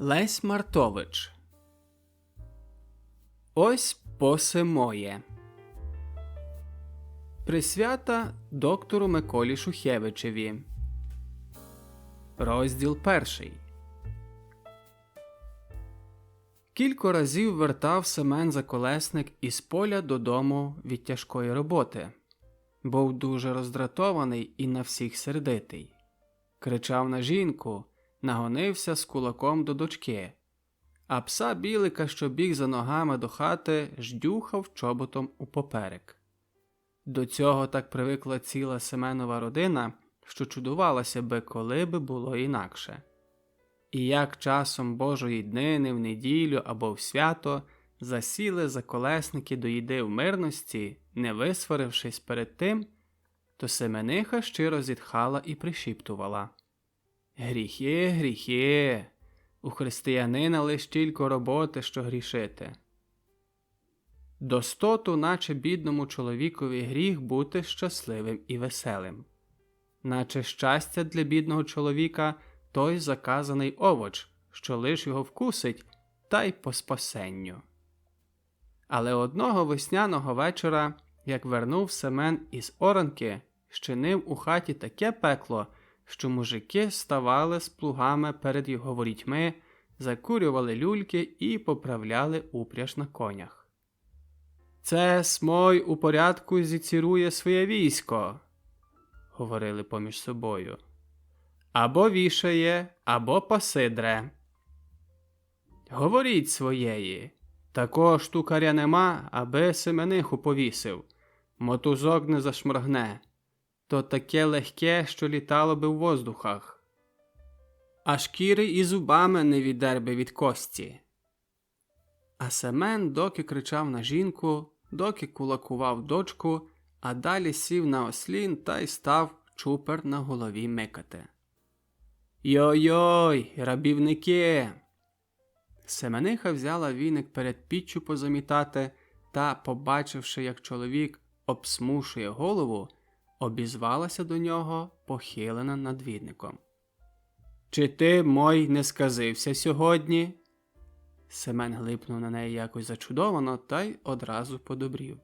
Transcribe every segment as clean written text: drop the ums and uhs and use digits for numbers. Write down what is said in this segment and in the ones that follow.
Лесь Мартович. Ось посе моє. Присвята доктору Миколі Шухевичеві. Розділ 1. Кілька разів вертав Семен Заколесник із поля додому від тяжкої роботи. Був дуже роздратований і на всіх сердитий. Кричав на жінку, нагонився з кулаком до дочки. А пса Білика, що біг за ногами до хати, ждюхав чоботом упоперек. До цього так привикла ціла Семенова родина, що чудувалася би, коли би було інакше. І як часом Божої днини, в неділю або в свято засіли заколесники до їди в мирності, не висварившись перед тим, то Семениха щиро зітхала і пришіптувала: «Гріхи, гріхи! У християнина лиш тільки роботи, що грішити». Достоту, наче бідному чоловікові гріх бути щасливим і веселим. Наче щастя для бідного чоловіка той заказаний овоч, що лиш його вкусить, та й по спасенню. Але одного весняного вечора, як вернув Семен із оранки, щинив у хаті таке пекло, що мужики ставали з плугами перед його ворітьми, закурювали люльки і поправляли упряж на конях. «Це Смой у порядку зіцірує своє військо», – говорили поміж собою. «Або вішає, або посидре. Говоріть своєї, такого штукаря нема, аби Семениху повісив, мотузок не зашморгне, то таке легке, що літало би в воздухах, а шкіри і зубами не віддерби від кості». А Семен доки кричав на жінку, доки кулакував дочку, а далі сів на ослін та й став чупер на голові микати. «Йой-йой, рабівники!» Семениха взяла віник перед піччю позамітати та, побачивши, як чоловік обсмушує голову, обізвалася до нього, похилена над віником. «Чи ти, мой, не сказився сьогодні?» Семен глипнув на неї якось зачудовано та й одразу подобрів.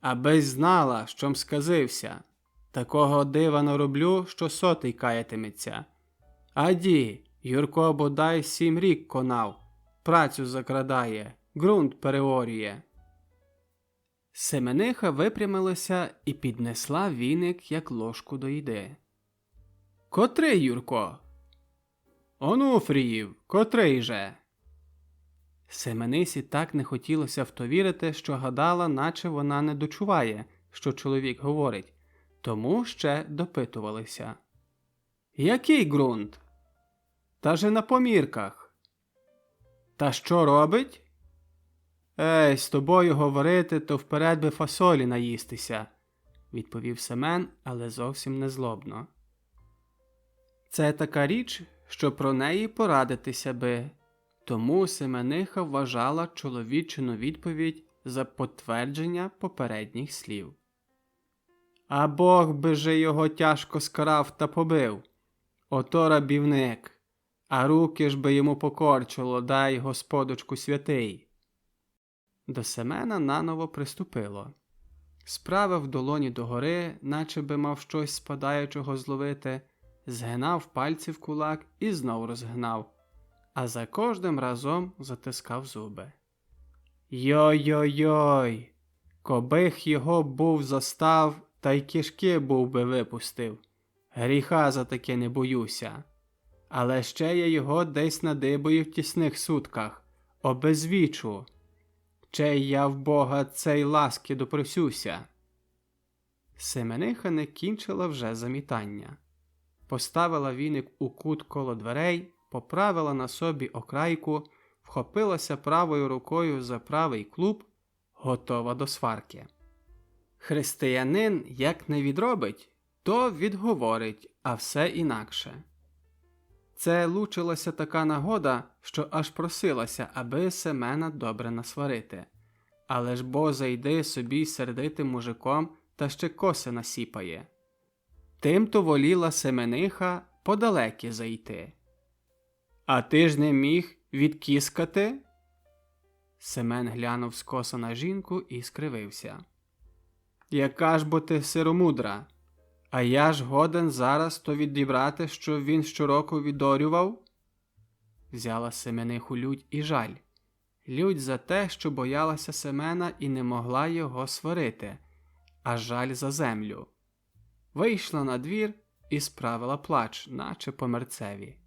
«Абись знала, щом сказився. Такого дива нароблю, що сотий каятиметься. Аді, Юрко бодай 7 рік конав, працю закрадає, ґрунт переорює». Семениха випрямилася і піднесла віник, як ложку до їди. «Котрий, Юрко?» «Онуфріїв, котрий же?» Семенисі так не хотілося в то вірити, що гадала, наче вона не дочуває, що чоловік говорить, тому ще допитувалися. «Який ґрунт?» «Та же на помірках». «Та що робить?» «Ей, з тобою говорити, то вперед би фасолі наїстися», – відповів Семен, але зовсім не злобно. Це така річ, що про неї порадитися би. Тому Семениха вважала чоловічину відповідь за підтвердження попередніх слів. «А Бог би же його тяжко скарав та побив. Ото рабівник, а руки ж би йому покорчило, дай Господочку святий». До Семена наново приступило. Справив долоні догори, наче би мав щось спадаючого зловити, згинав пальці в кулак і знов розгнав, а за кожним разом затискав зуби. «Йой-йой-йой! Кобих його був застав, та й кишки був би випустив. Гріха за таке не боюся. Але ще я його десь надибаю в тісних сутках, обезвічу. Чей я в Бога цей ласки допросюся». Семениха не кінчила вже замітання. Поставила віник у кут коло дверей, поправила на собі окрайку, вхопилася правою рукою за правий клуб, готова до сварки. Християнин як не відробить, то відговорить, а все інакше. Це лучилася така нагода, що аж просилася, аби Семена добре насварити. Але ж бо зайди собі сердитим мужиком та ще коси насіпає. Тим-то воліла Семениха подалеки зайти. А ти ж не міг відкіскати? Семен глянув скоса на жінку і скривився. Яка ж бо ти сиромудра, а я ж годен зараз то відібрати, що він щороку відорював? Взяла Семениху лють і жаль. Лють за те, що боялася Семена і не могла його сварити, а жаль за землю. Вийшла на двір і справила плач, наче по мерцеві.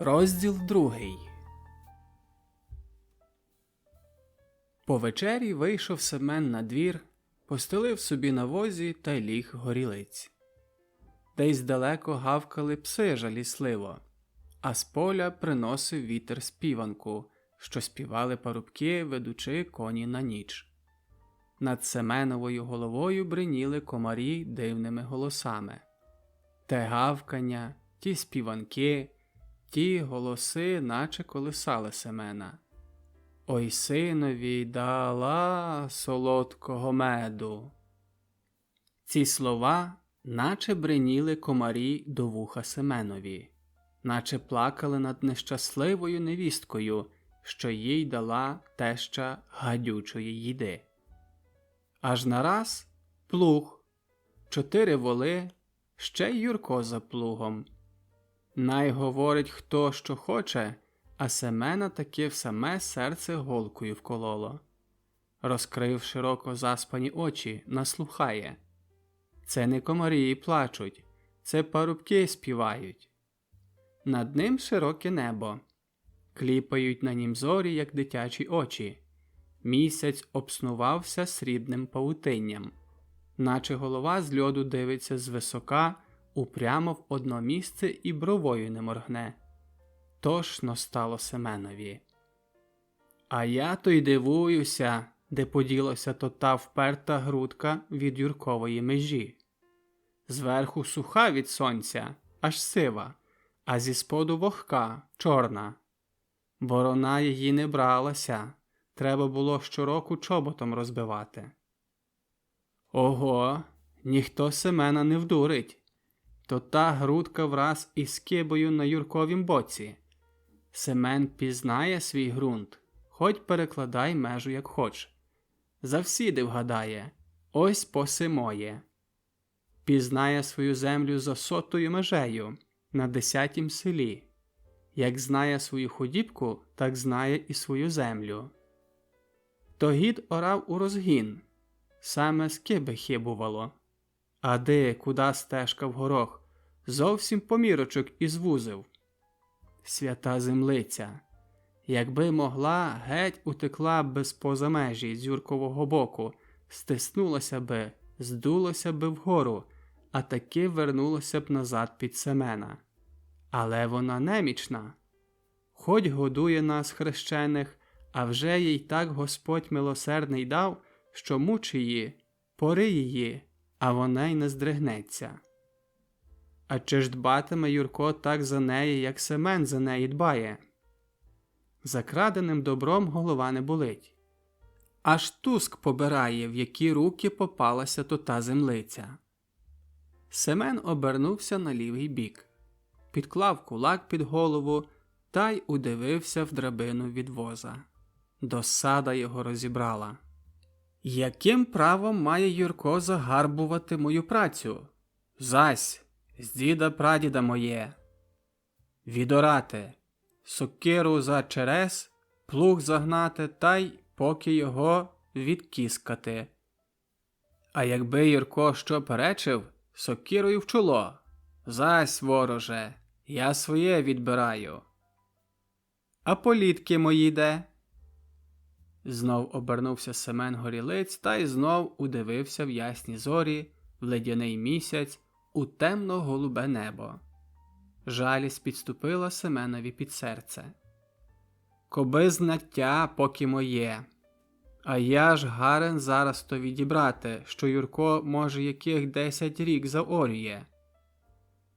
Розділ 2. По вечері вийшов Семен на двір, постелив собі на возі та й ліг горілиць. Десь далеко гавкали пси жалісливо, а з поля приносив вітер співанку, що співали парубки, ведучи коні на ніч. Над Семеновою головою бриніли комарі дивними голосами. Те гавкання, ті співанки, ті голоси наче колисали Семена. Ой, синові дала солодкого меду. Ці слова наче бриніли комарі до вуха Семенові, наче плакали над нещасливою невісткою, що їй дала теща гадючої їди. Аж нараз плуг, 4 воли, ще й Юрко за плугом. Най говорить хто що хоче, а Семена таки в саме серце голкою вкололо. Розкрив широко заспані очі, наслухає. Це не комарі плачуть, це парубки співають. Над ним широке небо. Кліпають на нім зорі, як дитячі очі. Місяць обснувався срібним павутинням, наче голова з льоду дивиться звисока, упрямо в одно місце і бровою не моргне. Тошно стало Семенові. А я то й дивуюся, де поділася то та вперта грудка від Юркової межі. Зверху суха від сонця, аж сива, а зі споду вогка, чорна. Борона її не бралася, треба було щороку чоботом розбивати. Ого, ніхто Семена не вдурить. То та грудка враз із кибою на Юрковім боці. Семен пізнає свій ґрунт, хоть перекладай межу як хоч. Завсіди вгадає, ось поси моє. Пізнає свою землю за 100-ю межею, на 10-тім селі. Як знає свою худібку, так знає і свою землю. То гід орав у розгін, саме з киби хибувало. А де, куда стежка в горох, зовсім помірочок і звузив. Свята землиця, якби могла, геть утекла б з поза межі з Юркового боку, стиснулася би, здулася би вгору, а таки вернулася б назад під Семена. Але вона немічна. Хоть годує нас, хрещених, а вже їй так Господь милосердний дав, що муч її, пори її, а вона й не здригнеться. А чи ж дбатиме Юрко так за неї, як Семен за неї дбає? За краденим добром голова не болить. Аж туск побирає, в які руки попалася то та землиця. Семен обернувся на лівий бік, підклав кулак під голову та й удивився в драбину від воза. Досада його розібрала. Яким правом має Юрко загарбувати мою працю? Зась, з діда-прадіда моє. Відорати, сокиру за черес, плуг загнати та й поки його відкіскати. А якби Юрко що перечив, сокирою в чоло. Зась, вороже, я своє відбираю. А політки мої де? Знов обернувся Семен Горілиць та й знов удивився в ясні зорі, в ледяний місяць, у темно-голубе небо. Жалість підступила Семенові під серце. Коби знаття, поки моє. А я ж гарен зараз то відібрати, що Юрко, може, яких 10 рік заорює.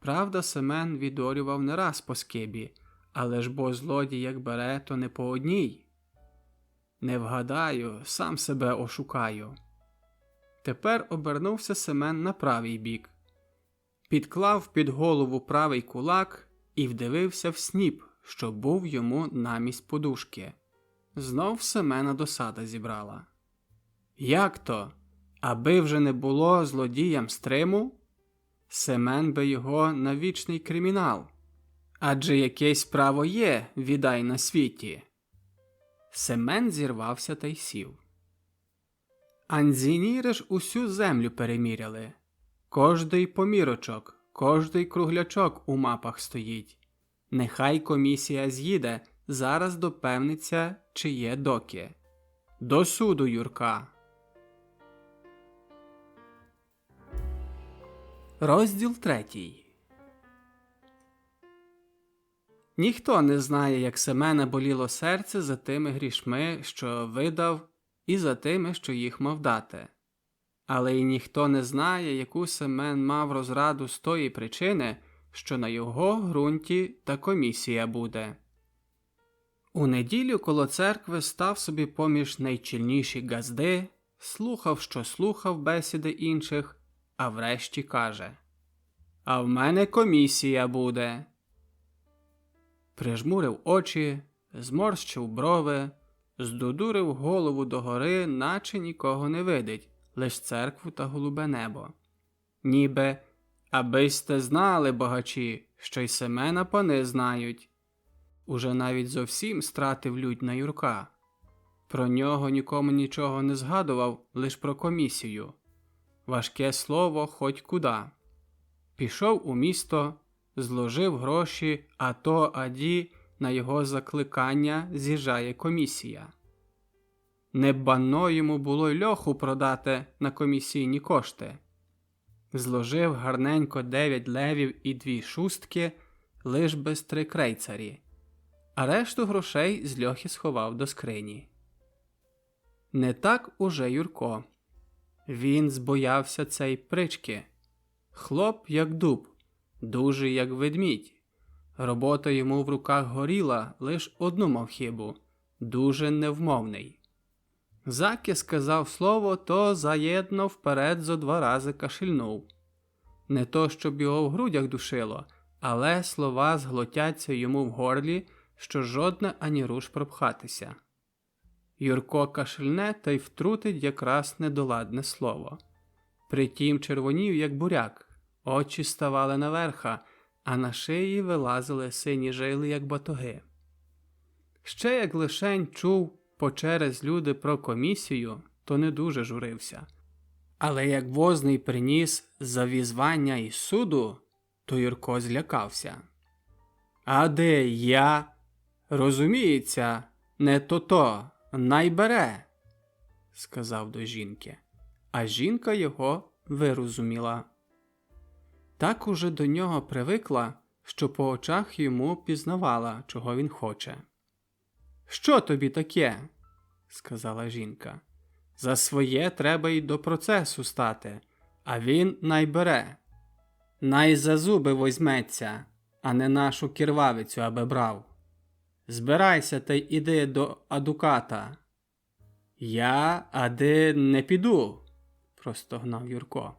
Правда, Семен відорював не раз по скибі, але ж бо злодій як бере, то не по одній. Не вгадаю, сам себе ошукаю. Тепер обернувся Семен на правий бік. підклав під голову правий кулак і вдивився в сніп, що був йому намість подушки. Знов Семена досада зібрала. Як то? Аби вже не було злодіям стриму? Семен би його на вічний кримінал. Адже якесь право є, відай на світі. Семен зірвався та й сів. Анзініри ж усю землю переміряли. Кожний помірочок, кожний круглячок у мапах стоїть. Нехай комісія з'їде, зараз допевниться, чи є доки. До суду, Юрка. Розділ 3. Ніхто не знає, як Семена боліло серце за тими грішми, що видав, і за тими, що їх мав дати. Але й ніхто не знає, яку Семен мав розраду з тої причини, що на його ґрунті та комісія буде. У неділю коло церкви став собі поміж найчільніші газди, слухав, що слухав бесіди інших, а врешті каже: «А в мене комісія буде». Прижмурив очі, зморщив брови, здудурив голову догори, наче нікого не видить, лиш церкву та голубе небо. Ніби «аби сте знали, богачі, що й Семена пани знають». Уже навіть зовсім стратив лють на Юрка. Про нього нікому нічого не згадував, лиш про комісію. Важке слово хоть куда. Пішов у місто, зложив гроші, а то аді на його закликання з'їжджає комісія. Не бано йому було й льоху продати на комісійні кошти. Зложив гарненько 9 левів і 2 шустки, лиш без 3 крейцарі, а решту грошей з льохи сховав до скрині. Не так уже Юрко. Він збоявся цей прички. Хлоп як дуб, дужий як ведмідь. Робота йому в руках горіла, лиш одну мав хибу – дуже невмовний. Заки сказав слово, то заєдно вперед зо 2 рази кашельнув. Не то, щоб його в грудях душило, але слова зглотяться йому в горлі, що жодне ані руш пропхатися. Юрко кашельне та й втрутить якраз недоладне слово. Притім червонів, як буряк, очі ставали наверха, а на шиї вилазили сині жили, як батоги. Ще як лишень чув почерез люди про комісію, то не дуже журився. Але як возний приніс завізвання із суду, то Юрко злякався. «А де я? Розуміється, не то-то, най бере», – сказав до жінки. А жінка його вирозуміла. Так уже до нього привикла, що по очах йому пізнавала, чого він хоче. «Що тобі таке?» – сказала жінка. «За своє треба й до процесу стати, а він най бере. Най за зуби возьметься, а не нашу кірвавицю аби брав. Збирайся та й іди до адуката». «Я, ади, не піду», – простогнав Юрко.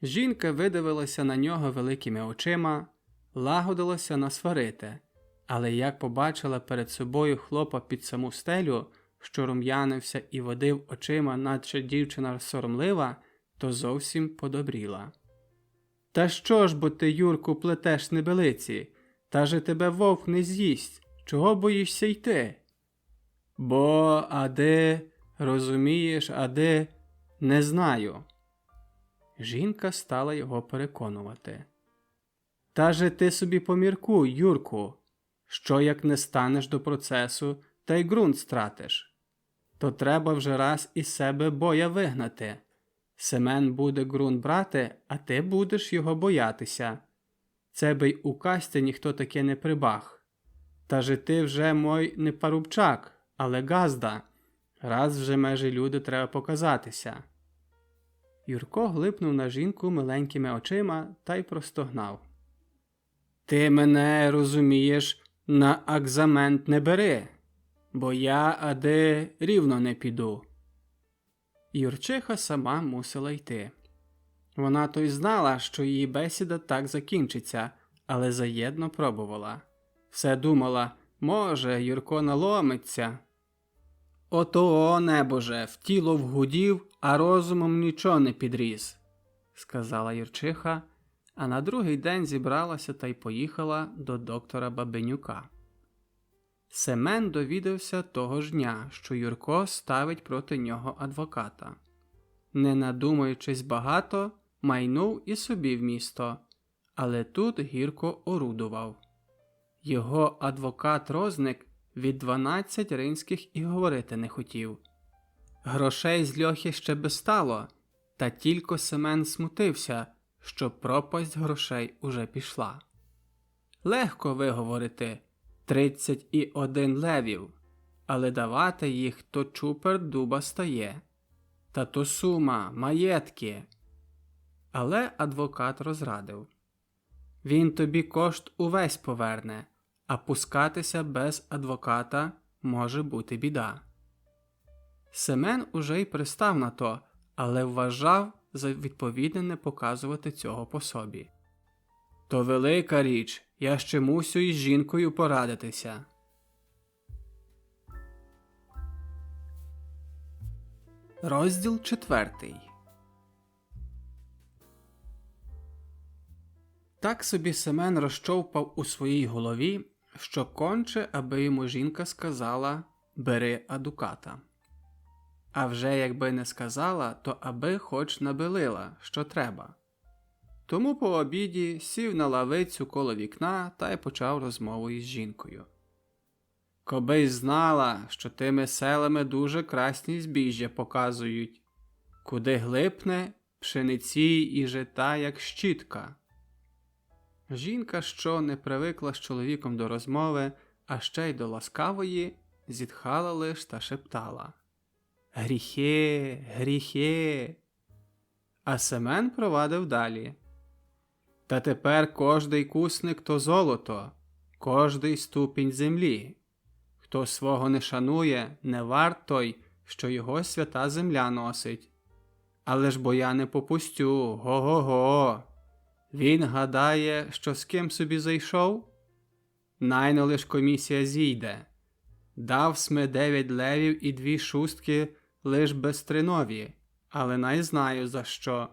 Жінка видивилася на нього великими очима, лагодилася насварити, але як побачила перед собою хлопа під саму стелю, що рум'янився і водив очима, наче дівчина соромлива, то зовсім подобріла. «Та що ж бо ти, Юрку, плетеш небелиці? Та же тебе вовк не з'їсть. Чого боїшся йти?» «Бо, ади, розумієш, ади, не знаю». Жінка стала його переконувати. «Та же ти собі поміркуй, Юрку, що як не станеш до процесу, та й ґрунт стратиш. То треба вже раз із себе боя вигнати. Семен буде ґрунт брати, а ти будеш його боятися. Це би й у касті ніхто таке не прибах. Та же ти вже мой не парубчак, але газда. Раз вже межі люди треба показатися». Юрко глипнув на жінку миленькими очима та й простогнав. «Ти мене, розумієш, на акзамент не бери, бо я, ади, рівно не піду». Юрчиха сама мусила йти. Вона то й знала, що її бесіда так закінчиться, але заєдно пробувала. Все думала, може, Юрко наломиться. Ото, небоже, в тіло вгудів, а розумом нічого не підріс, сказала Юрчиха, а на другий день зібралася та й поїхала до доктора Бабенюка. Семен довідався того ж дня, що Юрко ставить проти нього адвоката. Не надумаючись багато, майнув і собі в місто, але тут гірко орудував. Його адвокат-розник від 12 ринських і говорити не хотів. Грошей з льохи ще би стало, та тільки Семен смутився, що пропасть грошей уже пішла. Легко виговорити 31 левів, але давати їх то чупер дуба стає. Та то сума, маєтки. Але адвокат розрадив. Він тобі кошт увесь поверне, а пускатися без адвоката може бути біда. Семен уже й пристав на то, але вважав за відповідне не показувати цього по собі. То велика річ, я ще мусю із жінкою порадитися. Розділ 4. Так собі Семен розчовпав у своїй голові, що конче, аби йому жінка сказала «бери адуката». А вже якби не сказала, то аби хоч набелила, що треба. Тому по обіді сів на лавицю коло вікна та й почав розмову із жінкою. «Коби знала, що тими селами дуже красні збіжжя показують, куди глипне, пшениці і жита, як щітка». Жінка, що не привикла з чоловіком до розмови, а ще й до ласкавої, зітхала лиш та шептала «Гріхи, гріхи». А Семен провадив далі. «Та тепер кожний кусник то золото, кожний ступінь землі. Хто свого не шанує, не варт той, що його свята земля носить. Але ж бо я не попустю, го-го-го. Він гадає, що з ким собі зайшов? Найно лиш комісія зійде. Дав сме 9 левів і 2 шустки лиш безстринові, але най знаю за що».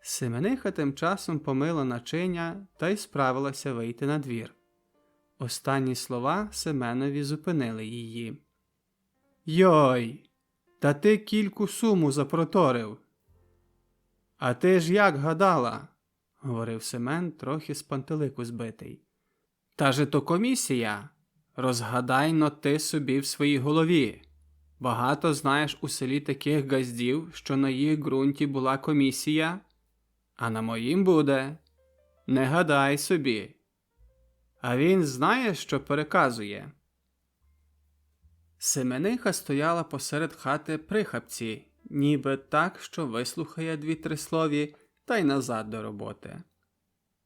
Семениха тим часом помила начиня та й справилася вийти на двір. Останні слова Семенові зупинили її. «Йой, та ти кільку суму запроторив». «А ти ж як гадала?» – говорив Семен, трохи з пантелику збитий. «Та же то комісія. Розгадай-но ти собі в своїй голові. Багато знаєш у селі таких газдів, що на їх ґрунті була комісія, а на моїм буде. Не гадай собі. А він знає, що переказує». Семениха стояла посеред хати при хапці, ніби так, що вислухає 2-3 слові, та й назад до роботи.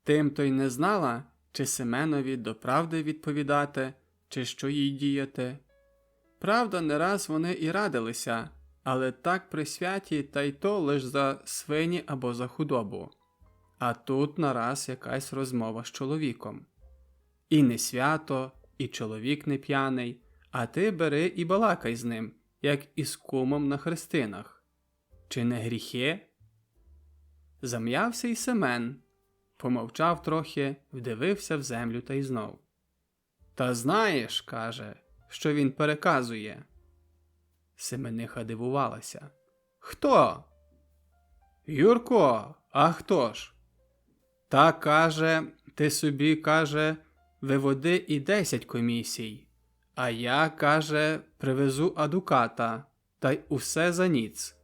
Тим-то й не знала, чи Семенові до правди відповідати, чи що їй діяти. Правда, не раз вони і радилися, але так при святі, та й то лиш за свині або за худобу. А тут нараз якась розмова з чоловіком. І не свято, і чоловік не п'яний, а ти бери і балакай з ним, як із кумом на хрестинах. Чи не гріхи? Зам'явся й Семен. Помовчав трохи, вдивився в землю та й знов. «Та знаєш, – каже, – що він переказує». Семениха дивувалася. «Хто?» «Юрко, а хто ж?» «Та, каже, ти собі, каже, виводи і 10 комісій, а я, каже, привезу адуката, та й усе за ніц.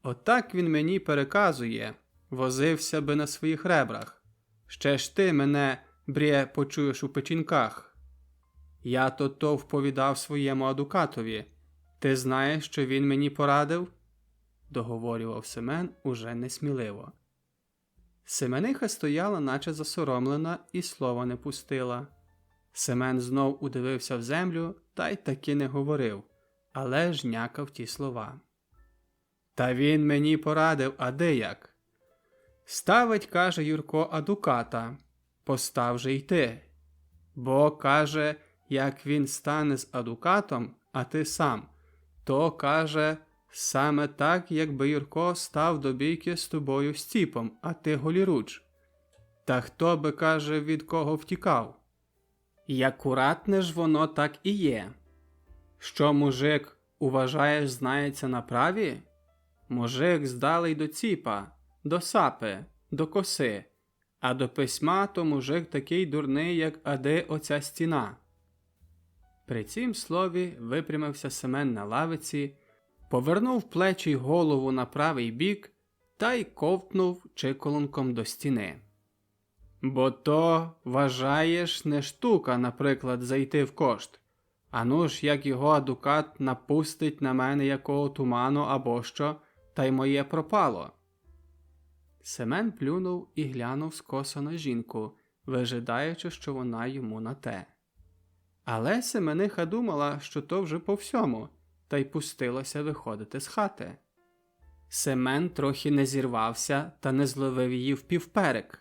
Отак він мені переказує, возився би на своїх ребрах. Ще ж ти мене, брє, почуєш у печінках. Я то вповідав своєму адукатові. Ти знаєш, що він мені порадив?» Договорював Семен уже несміливо. Семениха стояла, наче засоромлена, і слова не пустила. Семен знов удивився в землю, та й таки не говорив, але жнякав ті слова. «Та він мені порадив, а де як? Ставить, каже Юрко, адуката, постав же й ти. Бо, каже, як він стане з адукатом, а ти сам, то, каже, саме так, якби Юрко став до бійки з тобою Стіпом, а ти голіруч. Та хто би, каже, від кого втікав? І акуратне ж воно так і є. Що мужик, уважаєш, знається на праві? Мужик здалий до ціпа, до сапи, до коси, а до письма то мужик такий дурний, як ади оця стіна. При цім слові випрямився Семен на лавиці, повернув плечі й голову на правий бік та й ковтнув чиколонком до стіни. Бо то, вважаєш, не штука, наприклад, зайти в кошт. Ану ж, як його адукат напустить на мене якого туману або що, та й моє пропало. Семен плюнув і глянув скоса на жінку, вижидаючи, що вона йому на те. Але Семениха думала, що то вже по всьому, та й пустилася виходити з хати. Семен трохи не зірвався та не зловив її впівперек.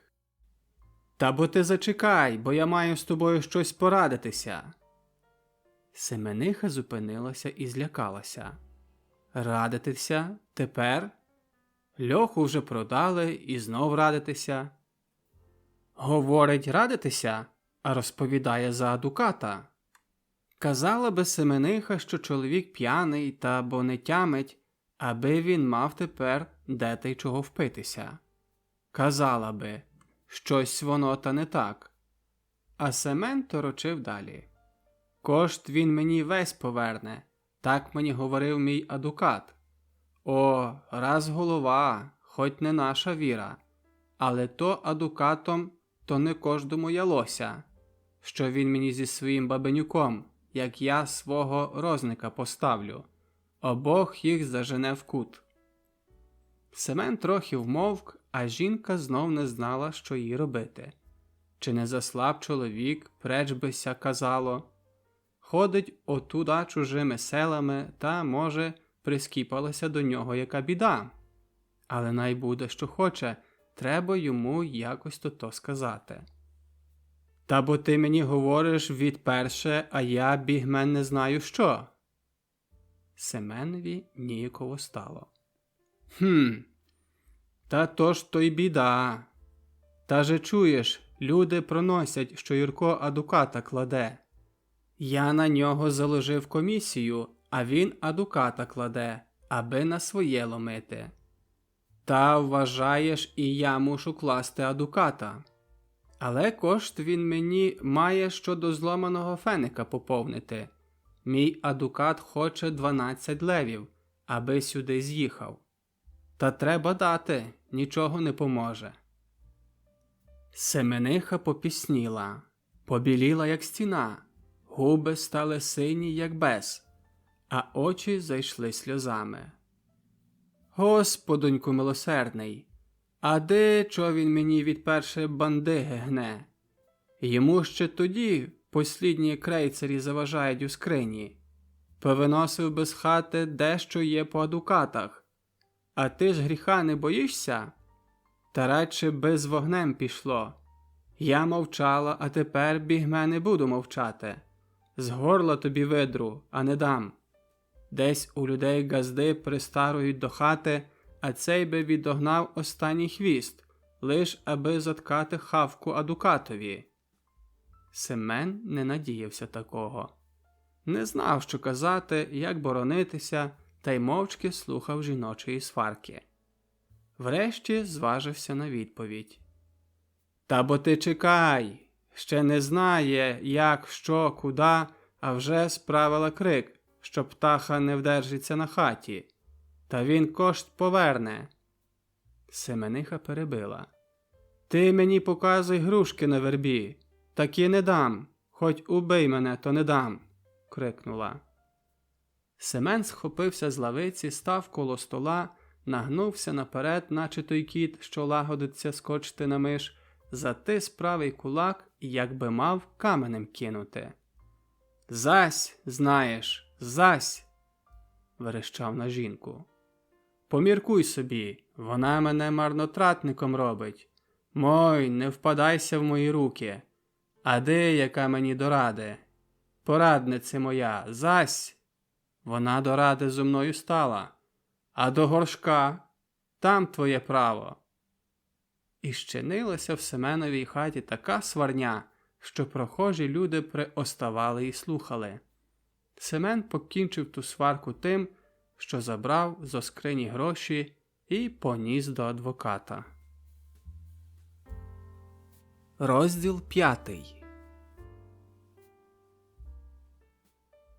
«Та бо ти зачекай, бо я маю з тобою щось порадитися». Семениха зупинилася і злякалася. «Радитися? Тепер? Льоху вже продали і знов радитися». «Говорить, радитися, а розповідає за адуката». Казала би Семениха, що чоловік п'яний та бо не тямить, аби він мав тепер де та й чого впитися. Казала би, щось воно та не так. А Семен торочив далі. Кошт він мені весь поверне, так мені говорив мій адукат. О, раз голова, хоть не наша віра, але то адукатом, то не кожному ялося, що він мені зі своїм бабенюком, як я свого розника поставлю, обох їх зажене в кут. Семен трохи вмовк, а жінка знов не знала, що їй робити. Чи не заслаб чоловік, преч бися казало. Ходить отуда чужими селами та, може, прискіпалася до нього яка біда. Але най буде, що хоче, треба йому якось то сказати. Та бо ти мені говориш відперше, а я бігмен не знаю що. Семенові ніяково стало. Та то ж то й біда. Та же чуєш, люди проносять, що Юрко адуката кладе. Я на нього заложив комісію, а він адуката кладе, аби на своє ломити. Та вважаєш, і я мушу класти адуката. Але кошт він мені має щодо зломаного феника поповнити. Мій адукат хоче 12 левів, аби сюди з'їхав. Та треба дати, нічого не поможе. Семениха попісніла, побіліла, як стіна, губи стали сині, як бес, а очі зайшли сльозами. Господоньку милосердний, а де чо він мені відперше бандиги гне? Йому ще тоді послідні крейцері заважають у скрині. Повиносив би з хати дещо є по адукатах. А ти ж гріха не боїшся? Та радше би з вогнем пішло. Я мовчала, а тепер бігме буду мовчати. З горла тобі видру, а не дам. Десь у людей газди пристарують до хати, а цей би відогнав останній хвіст, лиш аби заткати хавку адукатові. Семен не надіявся такого. Не знав, що казати, як боронитися, та й мовчки слухав жіночої сварки. Врешті зважився на відповідь. «Та бо ти чекай! Ще не знає, як, що, куда, а вже справила крик, що птаха не вдержиться на хаті. Та він кошт поверне». Семениха перебила. «Ти мені показуй грушки на вербі, такі не дам, хоч убий мене, то не дам», – крикнула. Семен схопився з лавиці, став коло стола, нагнувся наперед, наче той кіт, що лагодиться скочити на миш, затис правий кулак і якби мав каменем кинути. «Зась, знаєш, зась!» – верещав на жінку. Поміркуй собі, вона мене марнотратником робить. Мой, не впадайся в мої руки. А де, яка мені до ради? Пораднице моя, зась. Вона до ради зо мною стала. А до горшка, там твоє право. І щинилася в Семеновій хаті така сварня, що прохожі люди приоставали і слухали. Семен покінчив ту сварку тим, що забрав зо скрині гроші і поніс до адвоката. Розділ 5.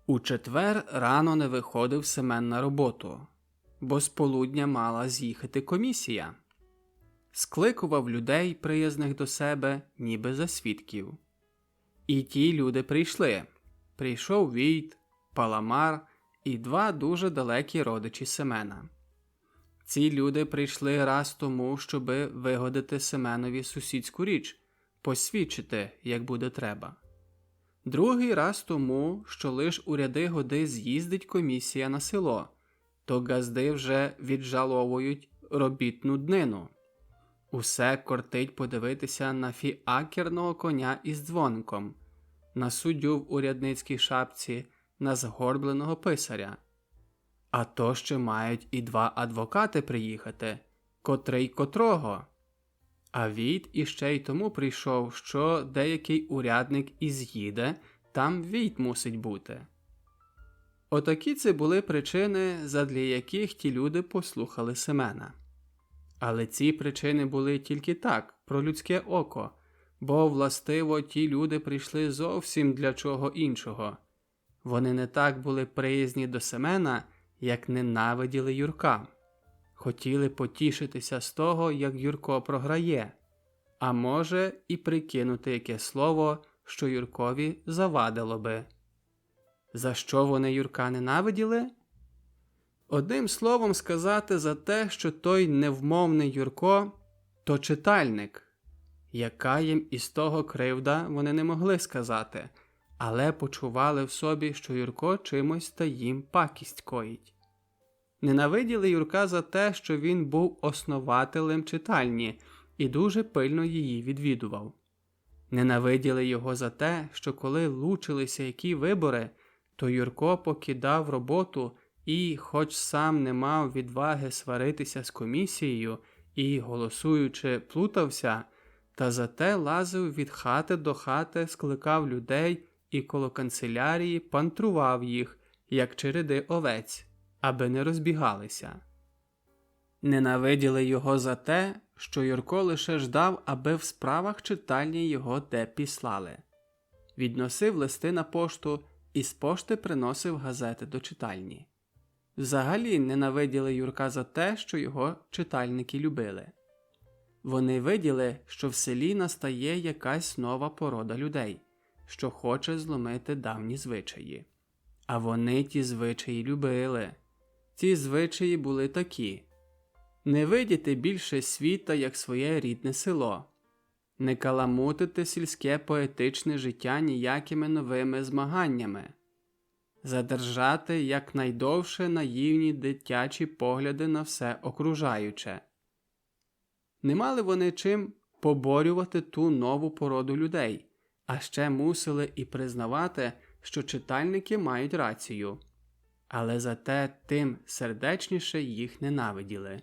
У четвер рано не виходив Семен на роботу, бо з полудня мала з'їхати комісія. Скликував людей, приязних до себе, ніби за свідків. І ті люди прийшли. Прийшов Війт, Паламар і два дуже далекі родичі Семена. Ці люди прийшли раз тому, щоби вигодити Семенові сусідську річ, посвідчити, як буде треба. Другий раз тому, що лиш у ряди годи з'їздить комісія на село, то газди вже віджаловують робітну днину. Усе кортить подивитися на фіакерного коня із дзвоником, на суддю в урядницькій шапці, на згорбленого писаря. А то ще мають і два адвокати приїхати, котрий котрого. А Війт іще й тому прийшов, що деякий урядник і з'їде, там Війт мусить бути. Отакі це були причини, задля яких ті люди послухали Семена. Але ці причини були тільки так, про людське око, бо, властиво, ті люди прийшли зовсім для чого іншого. Вони не так були приязні до Семена, як ненавиділи Юрка. Хотіли потішитися з того, як Юрко програє, а може і прикинути яке слово, що Юркові завадило би. За що вони Юрка ненавиділи? Одним словом сказати за те, що той невмовний Юрко – то читальник. Яка їм із того кривда, вони не могли сказати, але почували в собі, що Юрко чимось та їм пакість коїть. Ненавиділи Юрка за те, що він був основателем читальні і дуже пильно її відвідував. Ненавиділи його за те, що коли лучилися які вибори, то Юрко покидав роботу і, хоч сам не мав відваги сваритися з комісією і, голосуючи, плутався, та зате лазив від хати до хати, скликав людей і коло канцелярії пантрував їх, як череди овець, аби не розбігалися. Ненавиділи його за те, що Юрко лише ждав, аби в справах читальні його де післали. Відносив листи на пошту і з пошти приносив газети до читальні. Взагалі ненавиділи Юрка за те, що його читальники любили. Вони виділи, що в селі настає якась нова порода людей, що хоче зломити давні звичаї. А вони ті звичаї любили. Ті звичаї були такі: не видіти більше світа, як своє рідне село, не каламутити сільське поетичне життя ніякими новими змаганнями, задержати якнайдовше наївні дитячі погляди на все окружаюче. Не мали вони чим поборювати ту нову породу людей, а ще мусили і признавати, що читальники мають рацію. Але зате тим сердечніше їх ненавиділи.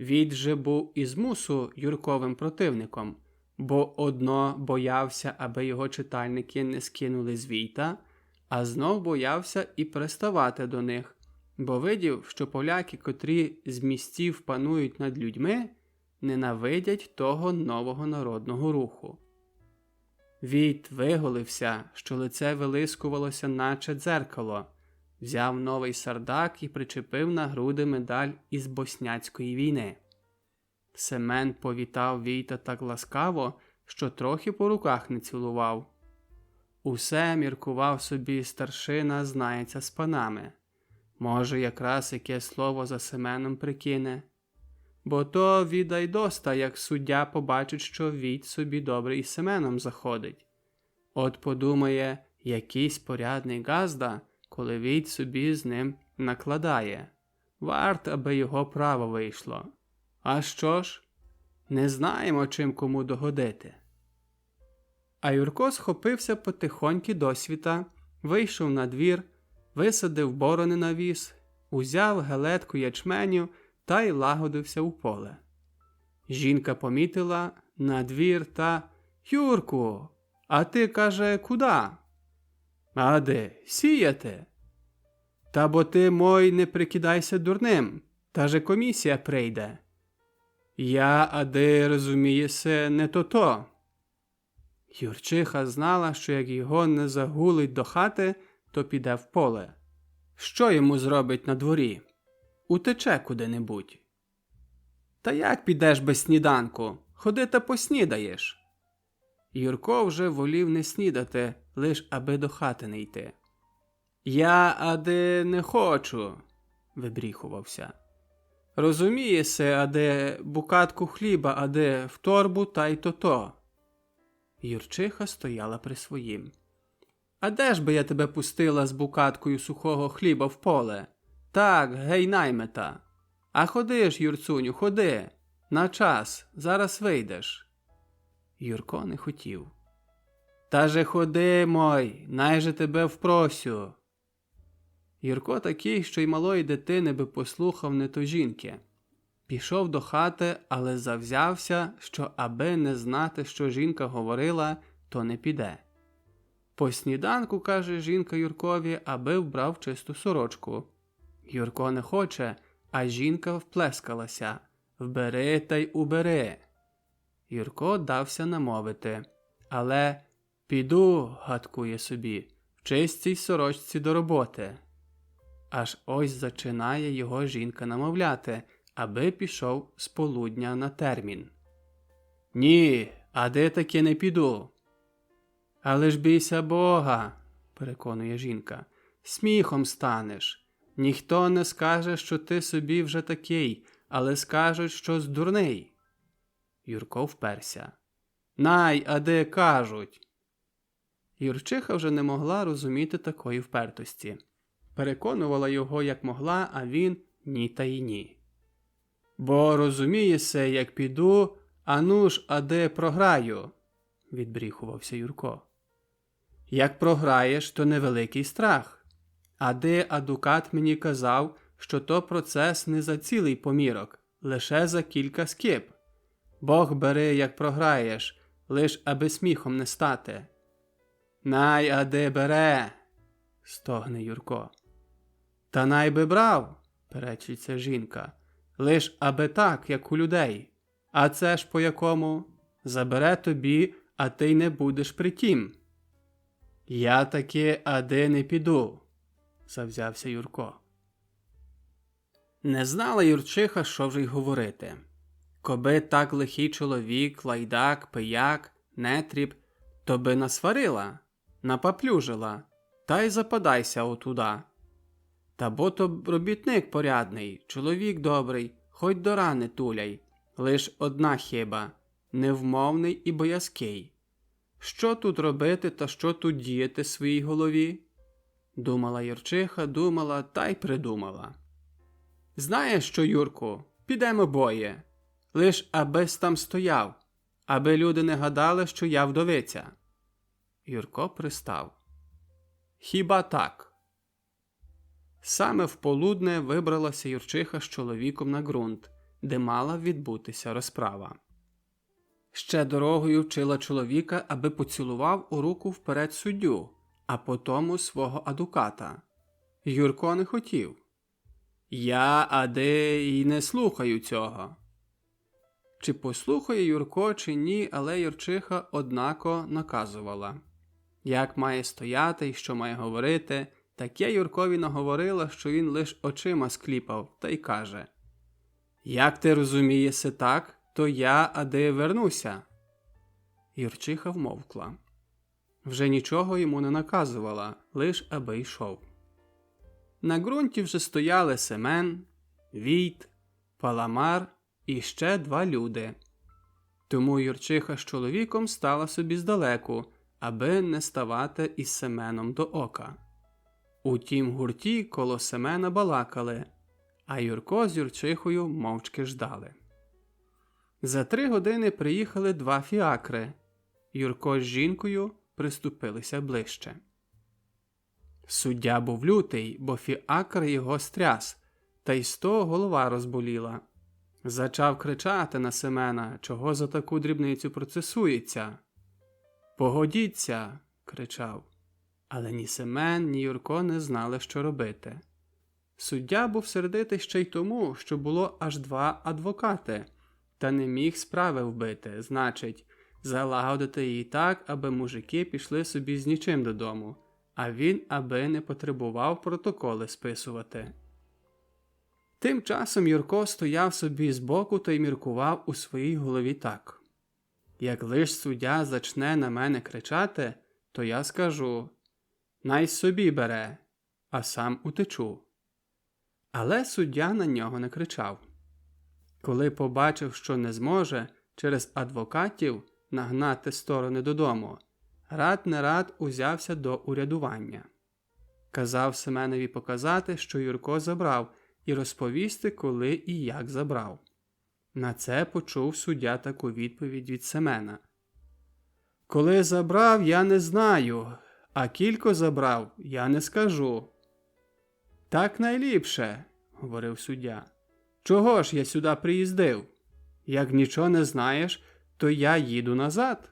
Війт же був із мусу Юрковим противником, бо одно боявся, аби його читальники не скинули з Війта, а знов боявся і приставати до них, бо видів, що поляки, котрі з місців панують над людьми, ненавидять того нового народного руху. Війт виголився, що лице вилискувалося наче дзеркало, взяв новий сардак і причепив на груди медаль із Босняцької війни. Семен повітав Війта так ласкаво, що трохи по руках не цілував. Усе, міркував собі, старшина знається з панами. Може, якраз яке слово за Семеном прикине. Бо то відай доста, як суддя побачить, що Війт собі добре із Семеном заходить. От подумає, якийсь порядний газда, коли Війт собі з ним накладає. Варт, аби його право вийшло. А що ж? Не знаємо, чим кому догодити. А Юрко схопився потихоньки досвіта, вийшов на двір, висадив борони на віз, узяв гелетку ячменю та й лагодився у поле. Жінка помітила на двір та: «Юрку, а ти, каже, куда?» «А де? Сіяти?» «Та бо ти, мой, не прикидайся дурним, та же комісія прийде». «Я, ади, розумієся, не то-то». Юрчиха знала, що як його не загулить до хати, то піде в поле. Що йому зробить на дворі? Утече куди-небудь. «Та як підеш без сніданку? Ходи та поснідаєш». Юрко вже волів не снідати, лиш аби до хати не йти. «Я, ади, не хочу», – вибріхувався. «Розумієся, ади, букатку хліба, ади, в торбу та й то-то». Юрчиха стояла при своїм. «А де ж би я тебе пустила з букаткою сухого хліба в поле? Так, гей наймета. А ходи ж, Юрцуню, ходи. На час, зараз вийдеш». Юрко не хотів. «Та же ходи, мой, найже тебе впросю». Юрко такий, що й малої дитини би послухав не то жінки. Пішов до хати, але завзявся, що аби не знати, що жінка говорила, то не піде. По сніданку, каже жінка Юркові, аби вбрав чисту сорочку. Юрко не хоче, а жінка вплескалася: «Вбери та й убери». Юрко дався намовити, але «піду», гадкує собі, в чистій сорочці до роботи. Аж ось зачинає його жінка намовляти, аби пішов з полудня на термін. «Ні, а де таки не піду?» «Але ж бійся Бога», – переконує жінка, – «сміхом станеш. Ніхто не скаже, що ти собі вже такий, але скажуть, що здурний». Юрко вперся. «Най, а де кажуть?» Юрчиха вже не могла розуміти такої впертості. Переконувала його, як могла, а він ні та й ні. «Бо розумієсе, як піду, а ну ж, а де програю?» – відбріхувався Юрко. «Як програєш, то невеликий страх. А де адвокат мені казав, що то процес не за цілий помірок, лише за кілька скип. Бог бери, як програєш, лиш аби сміхом не стати». «Най, а де бере?» – стогне Юрко. «Та най би брав», – перечиться жінка, – «лиш аби так, як у людей. А це ж по якому? Забере тобі, а ти й не будеш при тім». «Я таки ади не піду», – завзявся Юрко. Не знала Юрчиха, що вже й говорити. Коби так лихий чоловік, лайдак, пияк, нетріб, то би насварила, напаплюжила, та й западайся отуда. Та бо то робітник порядний, чоловік добрий, хоть до рани туляй, лиш одна хіба – невмовний і боязкий. Що тут робити та що тут діяти своїй голові? Думала Юрчиха, думала та й придумала. «Знаєш що, Юрку, підемо обоє, лиш абись там стояв, аби люди не гадали, що я вдовиця». Юрко пристав. «Хіба так?» Саме в полудне вибралася Юрчиха з чоловіком на ґрунт, де мала відбутися розправа. Ще дорогою вчила чоловіка, аби поцілував у руку вперед суддю, а потому свого адвоката. Юрко не хотів. «Я, ади, й не слухаю цього». Чи послухає Юрко, чи ні, але Юрчиха однако наказувала. Як має стояти і що має говорити, таке Юркові наговорила, що він лиш очима скліпав, та й каже: «Як ти розумієси так, то я, ади, вернуся». Юрчиха вмовкла. Вже нічого йому не наказувала, лиш аби йшов. На ґрунті вже стояли Семен, Війт, Паламар і ще два люди. Тому Юрчиха з чоловіком стала собі здалеку, аби не ставати із Семеном до ока. У тім гурті коло Семена балакали, а Юрко з Юрчихою мовчки ждали. За 3 години приїхали 2 фіакри. Юрко з жінкою приступилися ближче. Суддя був лютий, бо фіакр його стряс, та й з того голова розболіла. Зачав кричати на Семена, чого за таку дрібницю процесується. «Погодіться!» – кричав. Але ні Семен, ні Юрко не знали, що робити. Суддя був сердитий ще й тому, що було аж 2 адвокати, та не міг справи вбити, значить, залагодити її так, аби мужики пішли собі з нічим додому, а він аби не потребував протоколи списувати. Тим часом Юрко стояв собі збоку та й міркував у своїй голові так. Як лиш суддя зачне на мене кричати, то я скажу: «Най собі бере», а сам утечу. Але суддя на нього не кричав. Коли побачив, що не зможе через адвокатів нагнати сторони додому, рад не рад узявся до урядування. Казав Семенові показати, що Юрко забрав, і розповісти, коли і як забрав. На це почув суддя таку відповідь від Семена. «Коли забрав, я не знаю, а кілько забрав, я не скажу». «Так найліпше», – говорив суддя. «Чого ж я сюди приїздив? Як нічого не знаєш, то я їду назад».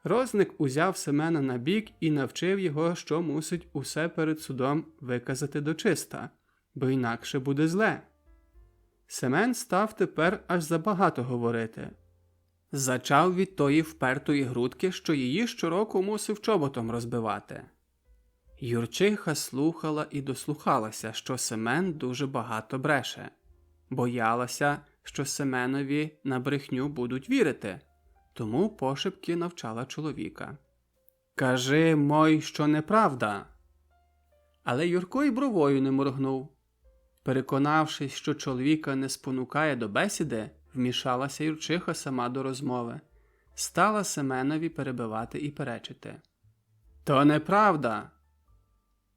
Розник узяв Семена на бік і навчив його, що мусить усе перед судом виказати дочиста, бо інакше буде зле. Семен став тепер аж забагато говорити. Зачав від тої впертої грудки, що її щороку мусив чоботом розбивати. Юрчиха слухала і дослухалася, що Семен дуже багато бреше. Боялася, що Семенові на брехню будуть вірити, тому пошепки навчала чоловіка. «Кажи, мой, що неправда». Але Юрко й бровою не моргнув. Переконавшись, що чоловіка не спонукає до бесіди, вмішалася Юрчиха сама до розмови. Стала Семенові перебивати і перечити. «То неправда!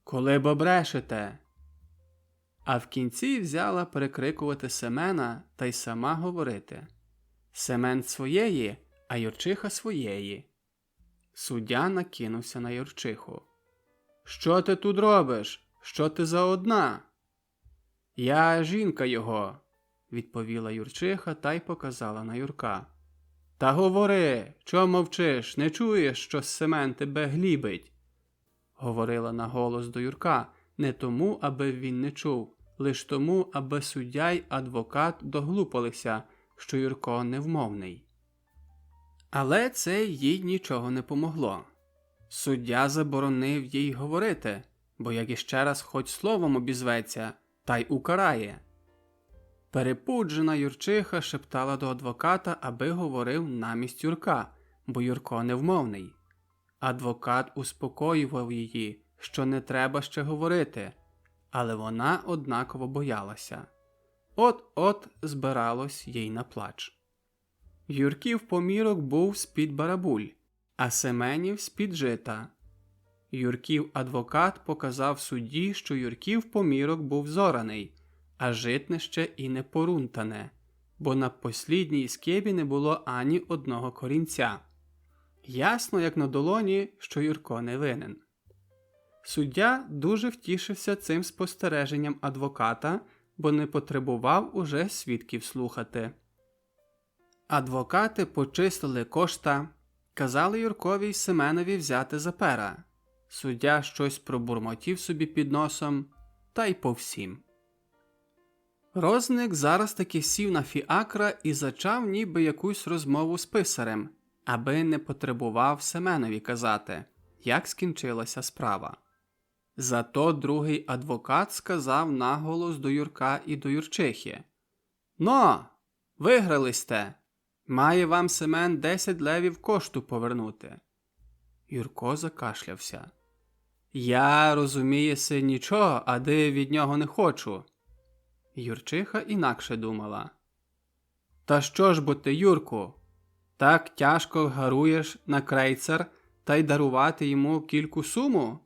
Коли бо брешете?» А в кінці взяла перекрикувати Семена та й сама говорити. Семен своєї, а Юрчиха своєї. Суддя накинувся на Юрчиху. «Що ти тут робиш? Що ти за одна?» «Я жінка його», – відповіла Юрчиха та й показала на Юрка. «Та говори, чого мовчиш, не чуєш, що Семен тебе глібить?» Говорила наголос до Юрка, не тому, аби він не чув, лиш тому, аби суддя й адвокат доглупалися, що Юрко невмовний. Але це їй нічого не помогло. Суддя заборонив їй говорити, бо як іще раз хоч словом обізветься, та й укарає. Перепуджена Юрчиха шептала до адвоката, аби говорив намість Юрка, бо Юрко невмовний. Адвокат успокоював її, що не треба ще говорити, але вона однаково боялася. От-от збиралось їй на плач. Юрків помірок був з-під барабуль, а Семенів з-під жита. Юрків адвокат показав судді, що Юрків помірок був зораний, а житнище і не порунтане, бо на послідній скибі не було ані одного корінця. Ясно, як на долоні, що Юрко не винен. Суддя дуже втішився цим спостереженням адвоката, бо не потребував уже свідків слухати. Адвокати почистили кошта, казали Юркові й Семенові взяти за пера. Суддя щось пробурмотів собі під носом, та й по всім. Розник зараз таки сів на фіакра і зачав ніби якусь розмову з писарем, аби не потребував Семенові казати, як скінчилася справа. Зато другий адвокат сказав наголос до Юрка і до Юрчихи. «Но, виграли сте! Має вам Семен 10 левів кошту повернути». Юрко закашлявся. «Я, розумієси, нічого, ади від нього не хочу». Юрчиха інакше думала. «Та що ж бо ти, Юрку, так тяжко гаруєш на крейцер та й дарувати йому кільку суму?»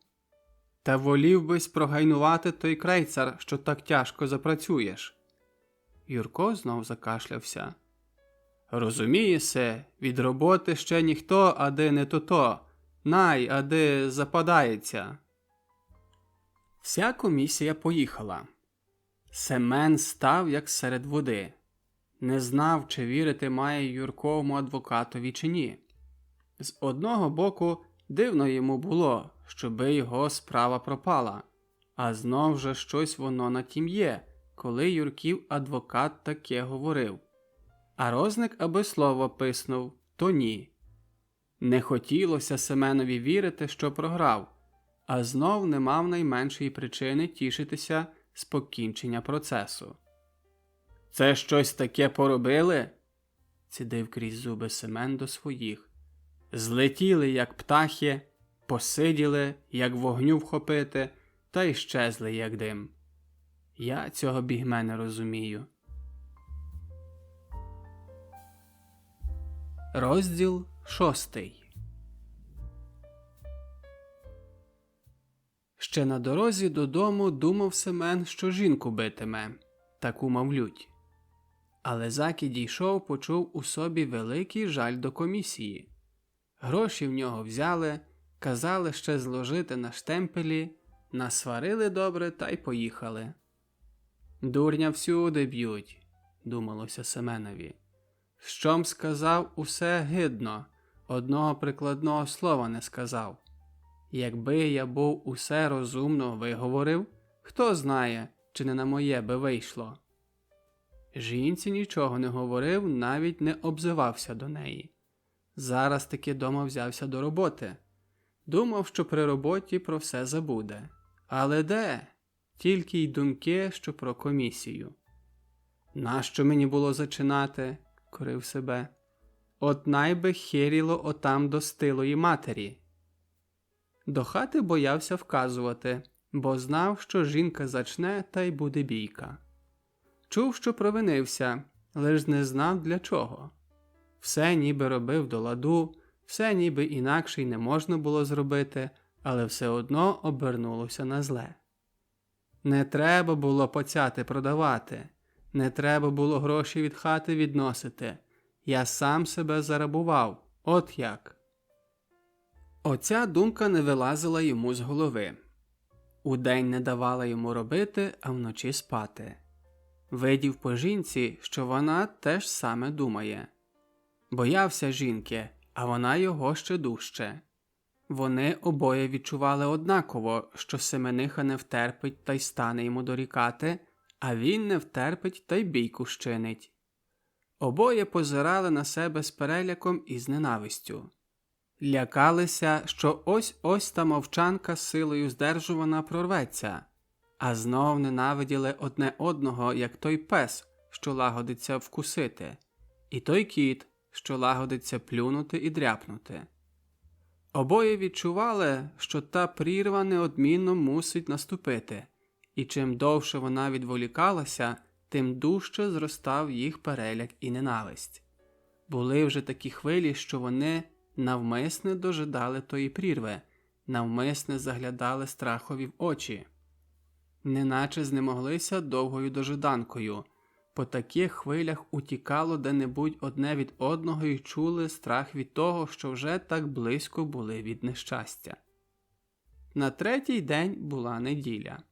Та волів бись прогайнувати той крейцар, що так тяжко запрацюєш. Юрко знов закашлявся. Розумієсе, від роботи ще ніхто, ади не то-то, най, ади западається. Вся комісія поїхала. Семен став, як серед води. Не знав, чи вірити має Юрковому адвокатові чи ні. З одного боку, дивно йому було, щоби його справа пропала, а знов же щось воно на тім є, коли Юрків адвокат таке говорив. А Розник аби слово писнув, то ні. Не хотілося Семенові вірити, що програв, а знов не мав найменшої причини тішитися з покінчення процесу. «Це щось таке поробили?» – цідив крізь зуби Семен до своїх. «Злетіли, як птахи, посиділи, як вогню вхопити, та й щезли, як дим. Я цього бігме не розумію». Розділ 6. Ще на дорозі додому думав Семен, що жінку битиме, таку мав лють. Але заки дійшов, почув у собі великий жаль до комісії. Гроші в нього взяли, казали ще зложити на штемпелі, насварили добре та й поїхали. «Дурня всюди б'ють», – думалося Семенові. «Щом сказав, усе гидно, одного прикладного слова не сказав. Якби я був усе розумно виговорив, хто знає, чи не на моє би вийшло». Жінці нічого не говорив, навіть не обзивався до неї. Зараз таки дома взявся до роботи. Думав, що при роботі про все забуде. Але де? Тільки й думки, що про комісію. «Нащо мені було зачинати?» – корив себе. «От найби херіло отам до стилої матері». До хати боявся вказувати, бо знав, що жінка зачне та й буде бійка. Чув, що провинився, лиш не знав для чого. Все ніби робив до ладу, все ніби інакше й не можна було зробити, але все одно обернулося на зле. Не треба було поцяти продавати, не треба було гроші від хати відносити. Я сам себе зарабував, от як. Оця думка не вилазила йому з голови. Удень не давала йому робити, а вночі спати. Видів по жінці, що вона теж саме думає. Боявся жінки, а вона його ще дужче. Вони обоє відчували однаково, що Семениха не втерпить та й стане йому дорікати, а він не втерпить та й бійку щинить. Обоє позирали на себе з переляком і з ненавистю. Лякалися, що ось-ось та мовчанка силою здержувана прорветься, а знов ненавиділи одне одного, як той пес, що лагодиться вкусити, і той кіт, що лагодиться плюнути і дряпнути. Обоє відчували, що та прірва неодмінно мусить наступити, і чим довше вона відволікалася, тим дужче зростав їх переляк і ненависть. Були вже такі хвилі, що вони навмисне дожидали тої прірви, навмисне заглядали страхові в очі. Неначе знемоглися довгою дожиданкою. По таких хвилях утікало де-небудь одне від одного і чули страх від того, що вже так близько були від нещастя. На третій день була неділя.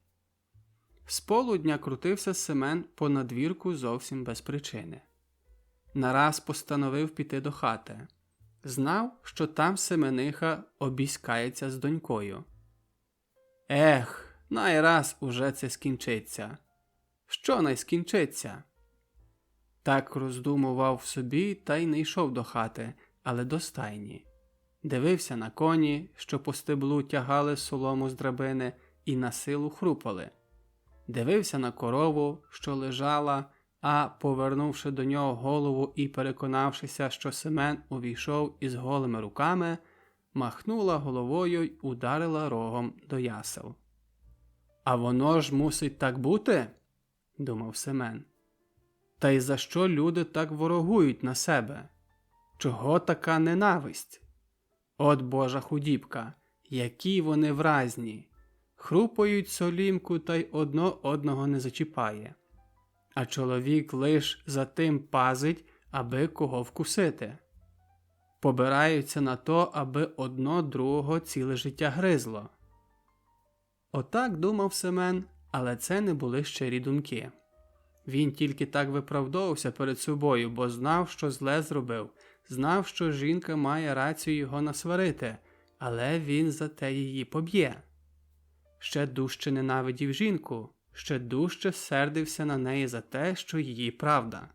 З полудня крутився Семен по надвірку зовсім без причини. Нараз постановив піти до хати. Знав, що там Семениха обіськається з донькою. Ех, найраз уже це скінчиться. Що най скінчиться? Так роздумував собі та й не йшов до хати, але до стайні. Дивився на коні, що по стеблу тягали солому з драбини і на силу хрупали. Дивився на корову, що лежала, а, повернувши до нього голову і переконавшися, що Семен увійшов із голими руками, махнула головою й ударила рогом до ясел. «А воно ж мусить так бути?» – думав Семен. «Та й за що люди так ворогують на себе? Чого така ненависть? От Божа худібка, які вони вразні! хрупають солімку та й одно одного не зачіпає. А чоловік лиш за тим пазить, аби кого вкусити. Побираються на то, аби одно другого ціле життя гризло. Отак думав Семен, але це не були щирі думки. Він тільки так виправдовувався перед собою, бо знав, що зле зробив, знав, що жінка має рацію його насварити, але він за те її поб'є. Ще дужче ненавидів жінку, ще дужче сердився на неї за те, що її правда.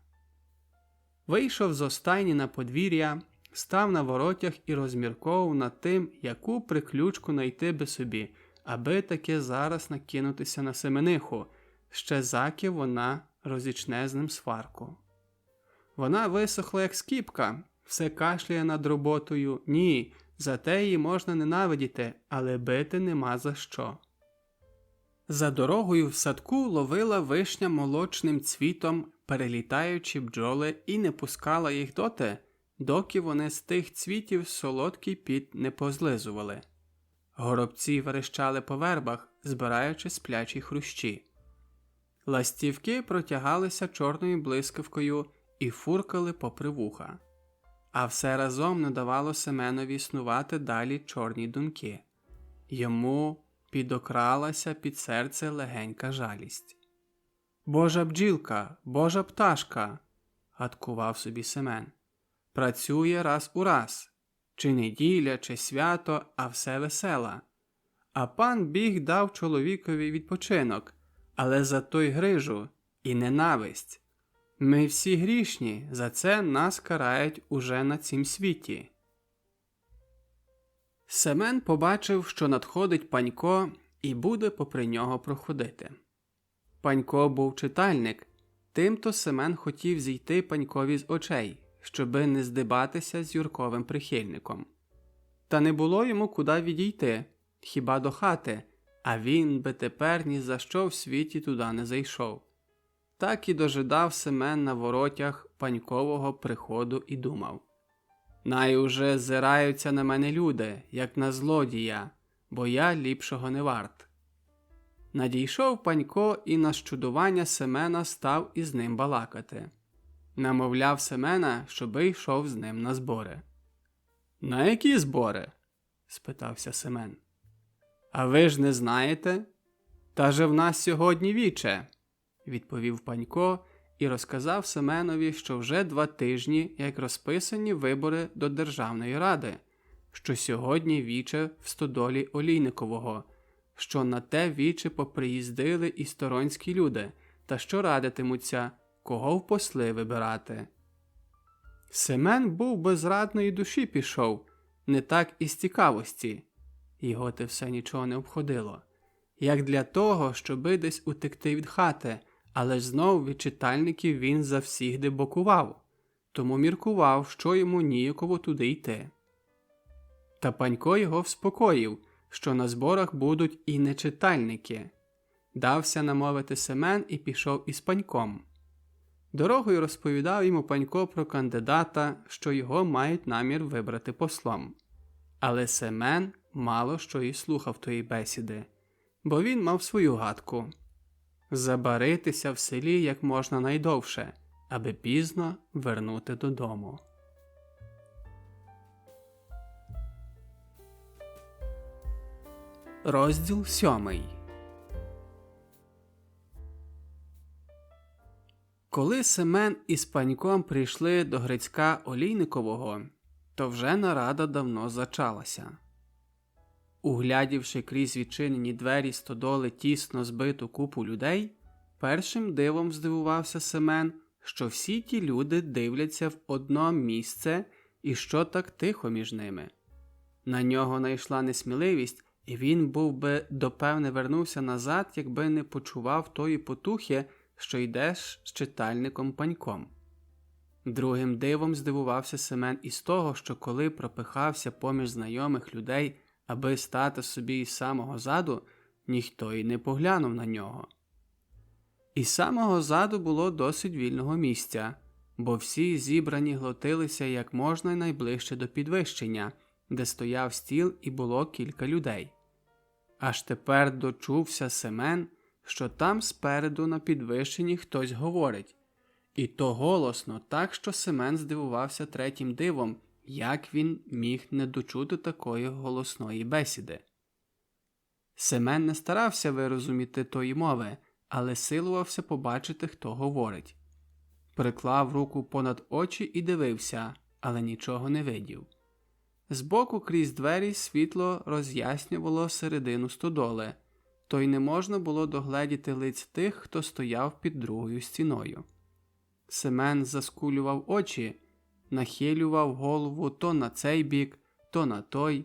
Вийшов з остайні на подвір'я, став на воротях і розмірковував над тим, яку приключку найти би собі, аби таки зараз накинутися на Семениху, ще заки вона розічне з ним сварку. Вона висохла, як скіпка, все кашляє над роботою. Ні, за те її можна ненавидіти, але бити нема за що. За дорогою в садку ловила вишня молочним цвітом, перелітаючи бджоли, і не пускала їх доти, доки вони з тих цвітів солодкий піт не позлизували. Горобці верещали по вербах, збираючи сплячі хрущі. Ластівки протягалися чорною блискавкою і фуркали попри вуха. А все разом не давало Семенові існувати далі чорні думки. Йому підокралася під серце легенька жалість. «Божа бджілка, божа пташка!» – гадкував собі Семен. «Працює раз у раз. Чи неділя, чи свято, а все весела. А пан Біг дав чоловікові відпочинок, але за той грижу і ненависть. Ми всі грішні, за це нас карають уже на цім світі». Семен побачив, що надходить Панько і буде попри нього проходити. Панько був читальник, тим-то Семен хотів зійти Панькові з очей, щоби не здибатися з Юрковим прихильником. Та не було йому куди відійти, хіба до хати, а він би тепер ні за що в світі туди не зайшов. Так і дожидав Семен на воротях Панькового приходу і думав: «Най уже зираються на мене люди, як на злодія, бо я ліпшого не варт». Надійшов Панько і на щудування Семена став із ним балакати. Намовляв Семена, щоби йшов з ним на збори. «На які збори?» – спитався Семен. «А ви ж не знаєте? Та же в нас сьогодні віче», – відповів Панько і розказав Семенові, що вже 2 тижні, як розписані вибори до Державної ради, що сьогодні віче в стодолі Олійникового, що на те віче поприїздили і сторонські люди, та що радитимуться, кого в посли вибирати. Семен був без радної душі пішов, не так із цікавості. Його те все нічого не обходило. Як для того, щоби десь утекти від хати, але ж знов від читальників він завсігди бокував, тому міркував, що йому ніяково туди йти. Та Панько його вспокоїв, що на зборах будуть і нечитальники. Дався намовити Семен і пішов із Паньком. Дорогою розповідав йому Панько про кандидата, що його мають намір вибрати послом. Але Семен мало що і слухав тої бесіди, бо він мав свою гадку – забаритися в селі як можна найдовше, аби пізно вернути додому. Розділ 7. Коли Семен із Паньком прийшли до Грицька Олійникового, то вже нарада давно зачалася. Углядівши крізь відчинені двері стодоли тісно збиту купу людей, першим дивом здивувався Семен, що всі ті люди дивляться в одно місце і що так тихо між ними. На нього найшла несміливість, і він був би допевне вернувся назад, якби не почував тої потухи, що йдеш з читальником Паньком. Другим дивом здивувався Семен із того, що коли пропихався поміж знайомих людей, аби стати собі із самого заду, ніхто й не поглянув на нього. Із самого заду було досить вільного місця, бо всі зібрані глотилися як можна найближче до підвищення, де стояв стіл і було кілька людей. Аж тепер дочувся Семен, що там спереду на підвищенні хтось говорить. І то голосно, так що Семен здивувався третім дивом, як він міг не дочути такої голосної бесіди. Семен не старався вирозуміти тої мови, але силувався побачити, хто говорить. Приклав руку понад очі і дивився, але нічого не видів. Збоку крізь двері світло роз'яснювало середину стодоли, то й не можна було догледіти лиць тих, хто стояв під другою стіною. Семен заскулював очі, нахилював голову то на цей бік, то на той,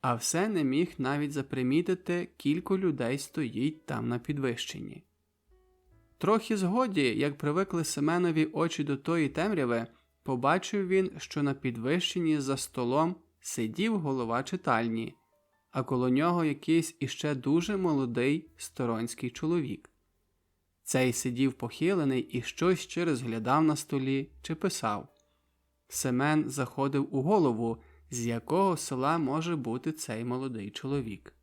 а все не міг навіть запримітити, кілько людей стоїть там на підвищенні. Трохи згоді, як привикли Семенові очі до тої темряви, побачив він, що на підвищенні за столом сидів голова читальні, а коло нього якийсь іще дуже молодий сторонський чоловік. Цей сидів похилений і щось чи розглядав на столі, чи писав. Семен заходив у голову, з якого села може бути цей молодий чоловік.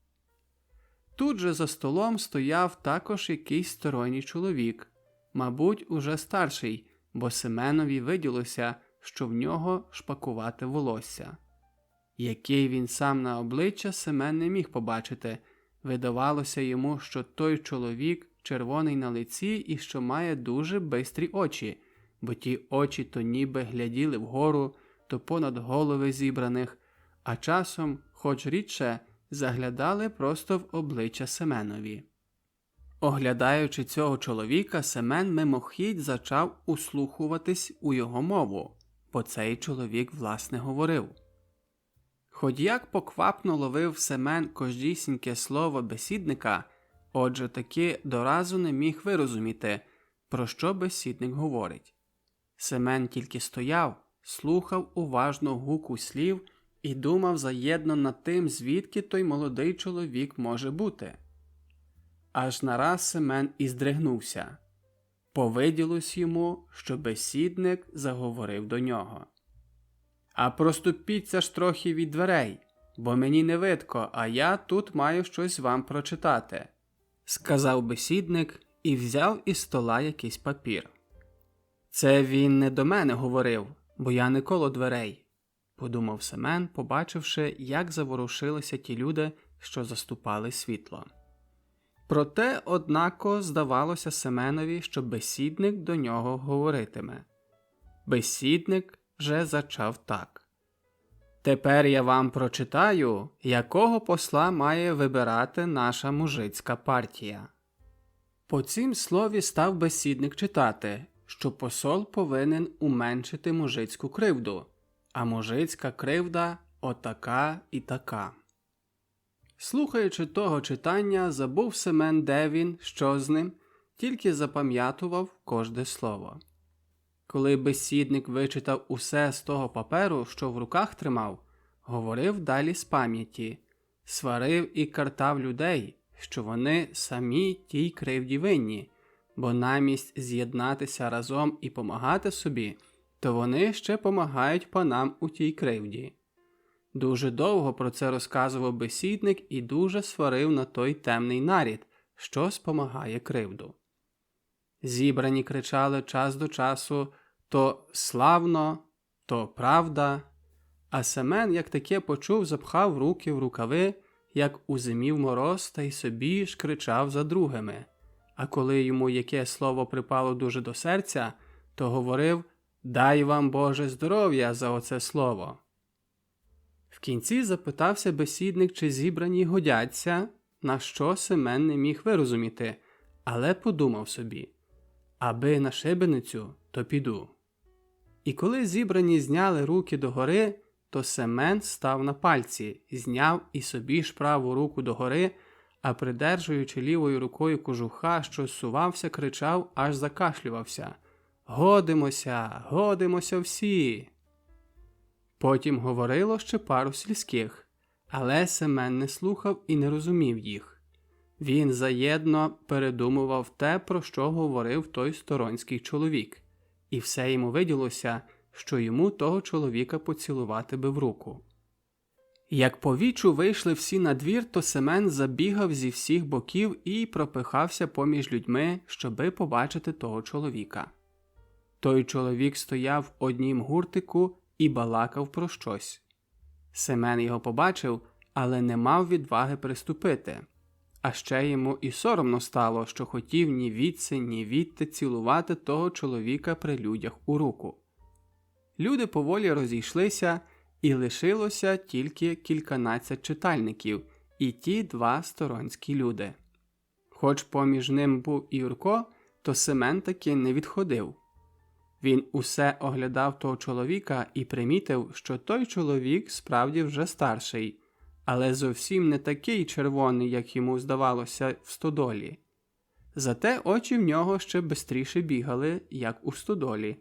Тут же за столом стояв також якийсь сторонній чоловік, мабуть, уже старший, бо Семенові виділося, що в нього шпакувате волосся. Який він сам на обличчя, Семен не міг побачити. Видавалося йому, що той чоловік червоний на лиці і що має дуже бистрі очі, бо ті очі то ніби гляділи вгору, то понад голови зібраних, а часом, хоч рідше, заглядали просто в обличчя Семенові. Оглядаючи цього чоловіка, Семен мимохідь зачав услухуватись у його мову, бо цей чоловік власне говорив. Хоч як поквапно ловив Семен кождісіньке слово бесідника, отже таки доразу не міг вирозуміти, про що бесідник говорить. Семен тільки стояв, слухав уважно гуку слів і думав заєдно над тим, звідки той молодий чоловік може бути. Аж нараз Семен і здригнувся. Повиділось йому, що бесідник заговорив до нього. «А проступіться ж трохи від дверей, бо мені не видко, а я тут маю щось вам прочитати», – сказав бесідник і взяв із стола якийсь папір. «Це він не до мене говорив, бо я не коло дверей», – подумав Семен, побачивши, як заворушилися ті люди, що заступали світло. Проте, однако, здавалося Семенові, що бесідник до нього говоритиме. Бесідник же зачав так. «Тепер я вам прочитаю, якого посла має вибирати наша мужицька партія». По цім слові став бесідник читати, що посол повинен уменшити мужицьку кривду, а мужицька кривда отака і така. Слухаючи того читання, забув Семен, де він, що з ним, тільки запам'ятував кожне слово. Коли бесідник вичитав усе з того паперу, що в руках тримав, говорив далі з пам'яті, сварив і картав людей, що вони самі тій кривді винні, бо намість з'єднатися разом і помагати собі, то вони ще помагають панам у тій кривді. Дуже довго про це розказував бесідник і дуже сварив на той темний нарід, що спомагає кривду. Зібрані кричали час до часу то «славно», то «правда», а Семен, як таке почув, запхав руки в рукави, як у зимі в мороз, та й собі ж кричав за другими. А коли йому яке слово припало дуже до серця, то говорив «дай вам Боже здоров'я за оце слово». В кінці запитався бесідник, чи зібрані годяться, на що Семен не міг вирозуміти, але подумав собі «аби на шибеницю, то піду». І коли зібрані зняли руки догори, то Семен став на пальці, зняв і собі ж праву руку догори, а придержуючи лівою рукою кожуха, що зсувався, кричав, аж закашлювався «Годимося, годимося всі!» Потім говорило ще пару сільських, але Семен не слухав і не розумів їх. Він заєдно передумував те, про що говорив той сторонський чоловік, і все йому виділося, що йому того чоловіка поцілувати би в руку. Як по вічу вийшли всі на двір, то Семен забігав зі всіх боків і пропихався поміж людьми, щоби побачити того чоловіка. Той чоловік стояв в однім гуртику і балакав про щось. Семен його побачив, але не мав відваги приступити. А ще йому і соромно стало, що хотів ні відси, ні відти цілувати того чоловіка при людях у руку. Люди поволі розійшлися, і лишилося тільки кільканадцять читальників і ті два сторонські люди. Хоч поміж ним був і Юрко, то Семен таки не відходив. Він усе оглядав того чоловіка і примітив, що той чоловік справді вже старший, але зовсім не такий червоний, як йому здавалося в стодолі. Зате очі в нього ще бистріше бігали, як у стодолі.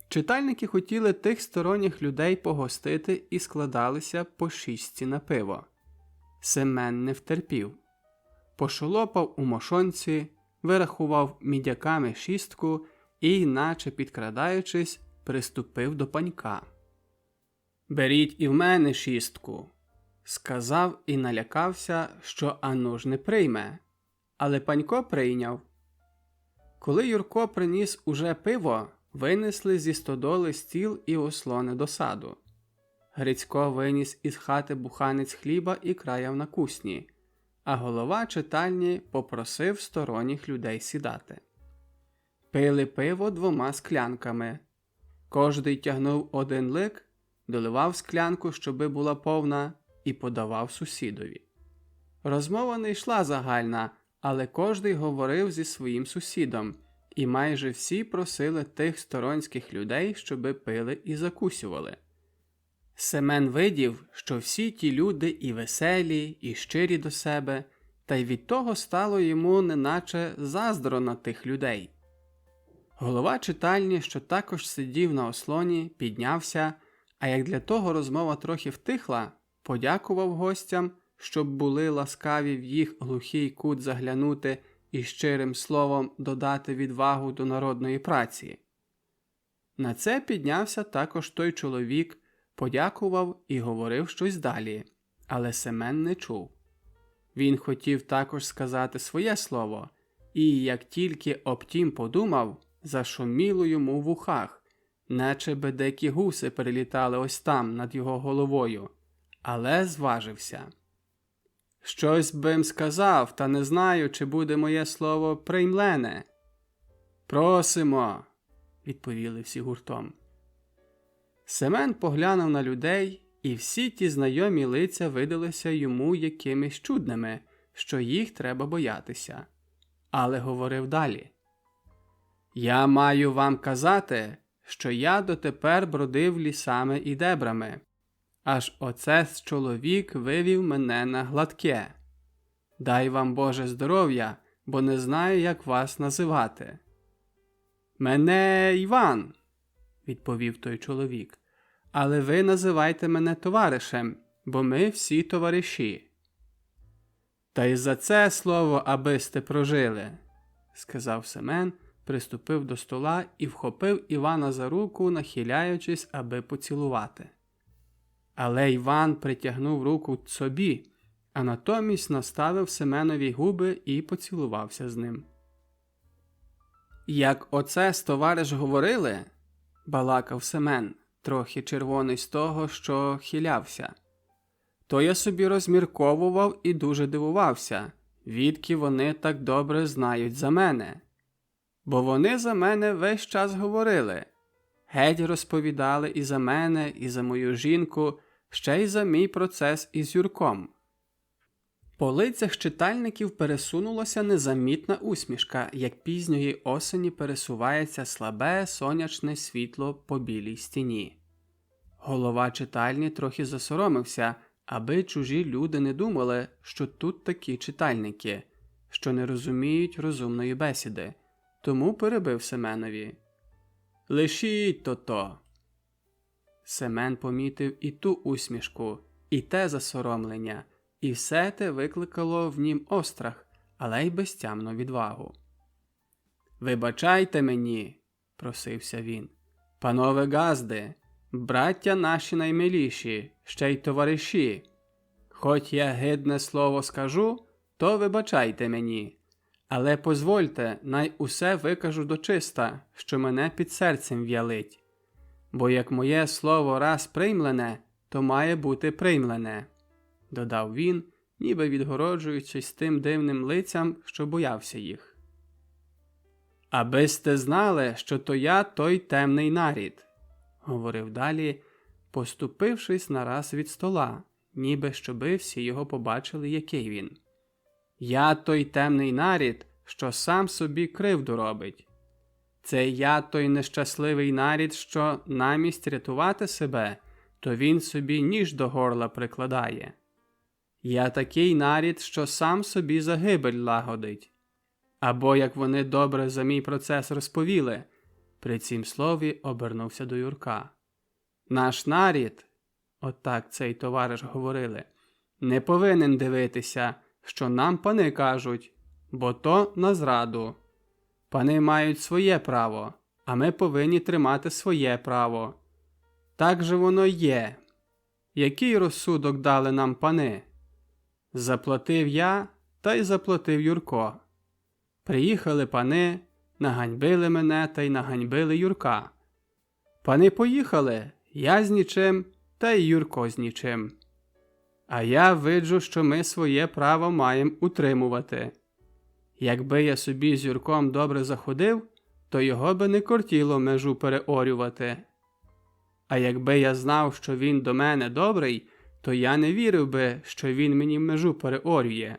Читальники хотіли тих сторонніх людей погостити і складалися по 6 на пиво. Семен не втерпів. Пошолопав у мошонці, вирахував мідяками 6 і, наче підкрадаючись, приступив до панька. «Беріть і в мене 6», – сказав і налякався, що ану ж не прийме. Але панько прийняв. Коли Юрко приніс уже пиво, винесли зі стодоли стіл і ослони до саду. Грицько виніс із хати буханець хліба і краяв на кусні, а голова читальні попросив сторонніх людей сідати. Пили пиво 2 склянками. Кожний тягнув один лик, доливав склянку, щоби була повна, і подавав сусідові. Розмова не йшла загальна, але кожний говорив зі своїм сусідом, і майже всі просили тих сторонських людей, щоби пили і закусювали. Семен видів, що всі ті люди і веселі, і щирі до себе, та й від того стало йому неначе заздро на тих людей. Голова читальні, що також сидів на ослоні, піднявся, а як для того розмова трохи втихла, подякував гостям, щоб були ласкаві в їх глухий кут заглянути і щирим словом додати відвагу до народної праці. На це піднявся також той чоловік, подякував і говорив щось далі, але Семен не чув. Він хотів також сказати своє слово, і як тільки об тім подумав, зашуміло йому в ухах, наче би дикі гуси перелітали ось там над його головою, але зважився. «Щось бим сказав, та не знаю, чи буде моє слово приймлене». «Просимо», – відповіли всі гуртом. Семен поглянув на людей, і всі ті знайомі лиця видалися йому якимись чудними, що їх треба боятися. Але говорив далі. «Я маю вам казати, що я дотепер бродив лісами і дебрами. Аж оце чоловік вивів мене на гладке. Дай вам Боже здоров'я, бо не знаю, як вас називати». «Мене Іван», – відповів той чоловік, «але ви називайте мене товаришем, бо ми всі товариші». «Та й за це слово, аби сте прожили», – сказав Семен, приступив до стола і вхопив Івана за руку, нахиляючись, аби поцілувати. Але Іван притягнув руку собі, а натомість наставив Семенові губи і поцілувався з ним. «Як оце з товариш говорили», – балакав Семен, трохи червоний з того, що хилявся, «то я собі розмірковував і дуже дивувався, відки вони так добре знають за мене. Бо вони за мене весь час говорили, геть розповідали і за мене, і за мою жінку, ще й за мій процес із Юрком». По лицях читальників пересунулася незамітна усмішка, як пізньої осені пересувається слабе сонячне світло по білій стіні. Голова читальні трохи засоромився, аби чужі люди не думали, що тут такі читальники, що не розуміють розумної бесіди, тому перебив Семенові. «Лишіть то-то!» Семен помітив і ту усмішку, і те засоромлення, і все те викликало в нім острах, але й безтямну відвагу. «Вибачайте мені», – просився він, – «панове газди, браття наші наймиліші, ще й товариші, хоч я гидне слово скажу, то вибачайте мені, але позвольте, най усе викажу дочиста, що мене під серцем в'ялить. Бо як моє слово раз приймлене, то має бути приймлене, додав він, ніби відгороджуючись тим дивним лицям, що боявся їх. Аби сте знали, що то я той темний нарід, говорив далі, поступившись нараз від стола, ніби щоби всі його побачили, який він. Я той темний нарід, що сам собі кривду робить. Це я той нещасливий нарід, що намість рятувати себе, то він собі ніж до горла прикладає. Я такий нарід, що сам собі загибель лагодить. Або, як вони добре за мій процес розповіли, при цім слові обернувся до Юрка. Наш нарід, отак цей товариш говорили, не повинен дивитися, що нам пани кажуть, бо то на зраду. Пани мають своє право, а ми повинні тримати своє право. Так же воно є. Який розсудок дали нам пани? Заплатив я, та й заплатив Юрко. Приїхали пани, наганьбили мене та й наганьбили Юрка. Пани поїхали, я з нічим, та й Юрко з нічим. А я виджу, що ми своє право маємо утримувати. Якби я собі з Юрком добре заходив, то його би не кортіло межу переорювати. А якби я знав, що він до мене добрий, то я не вірив би, що він мені межу переорює.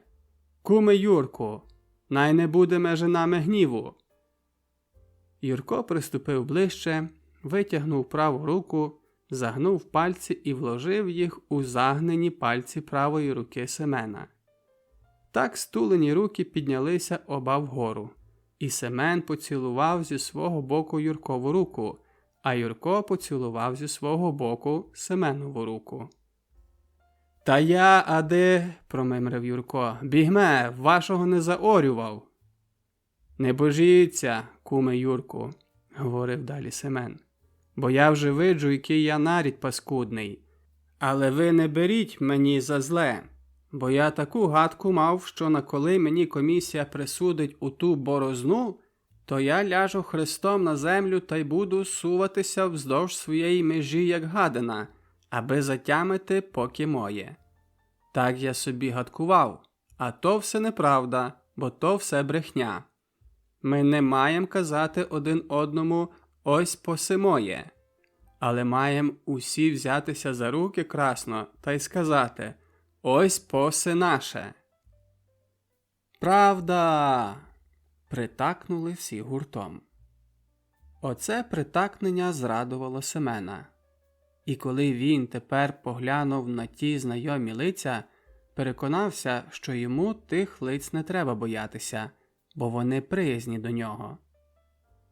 Куме Юрку, най не буде межи нами гніву. Юрко приступив ближче, витягнув праву руку, загнув пальці і вложив їх у загнені пальці правої руки Семена. Так стулені руки піднялися оба вгору, і Семен поцілував зі свого боку Юркову руку, а Юрко поцілував зі свого боку Семенову руку. «Та я, ади, – промимрив Юрко, – бігме, вашого не заорював». «Не божіться, куме Юрку, – говорив далі Семен, – бо я вже виджу, який я нарід паскудний. Але ви не беріть мені за зле, бо я таку гадку мав, що на коли мені комісія присудить у ту борозну, то я ляжу хрестом на землю та й буду суватися вздовж своєї межі, як гадина, аби затямити поки моє. Так я собі гадкував, а то все неправда, бо то все брехня. Ми не маємо казати один одному «ось поси моє», але маємо усі взятися за руки красно та й сказати «ось поси наше». «Правда!» – притакнули всі гуртом. Оце притакнення зрадувало Семена. І коли він тепер поглянув на ті знайомі лиця, переконався, що йому тих лиць не треба боятися, бо вони приязні до нього.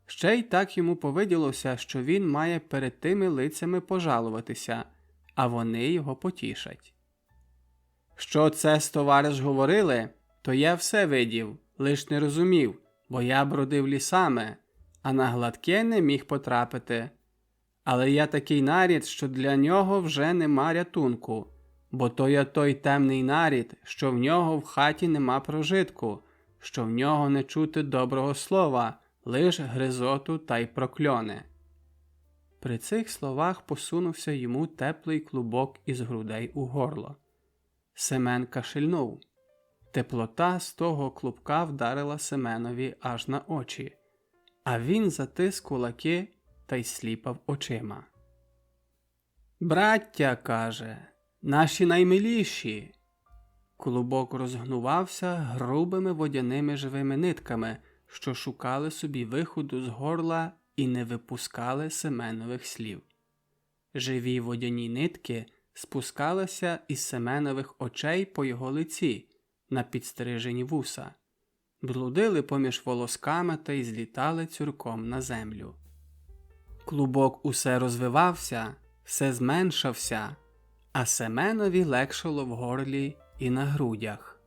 Ще й так йому повиділося, що він має перед тими лицями пожалуватися, а вони його потішать. Що це з товариш говорили, то я все видів, лиш не розумів, бо я бродив лісами, а на гладке не міг потрапити. Але я такий нарід, що для нього вже нема рятунку, бо то я той темний нарід, що в нього в хаті нема прожитку, що в нього не чути доброго слова, лиш гризоту та й прокльони. При цих словах посунувся йому теплий клубок із грудей у горло. Семен кашельнув. Теплота з того клубка вдарила Семенові аж на очі, а він затис кулаки та й сліпав очима. «Браття, – каже, – наші наймиліші!» Клубок розгнувався грубими водяними живими нитками, що шукали собі виходу з горла і не випускали Семенових слів. Живі водяні нитки спускалися із Семенових очей по його лиці, на підстрижені вуса, блудили поміж волосками та й злітали цюрком на землю. Клубок усе розвивався, все зменшався, а Семенові легшало в горлі і на грудях.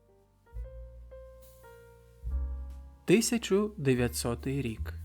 1900 рік.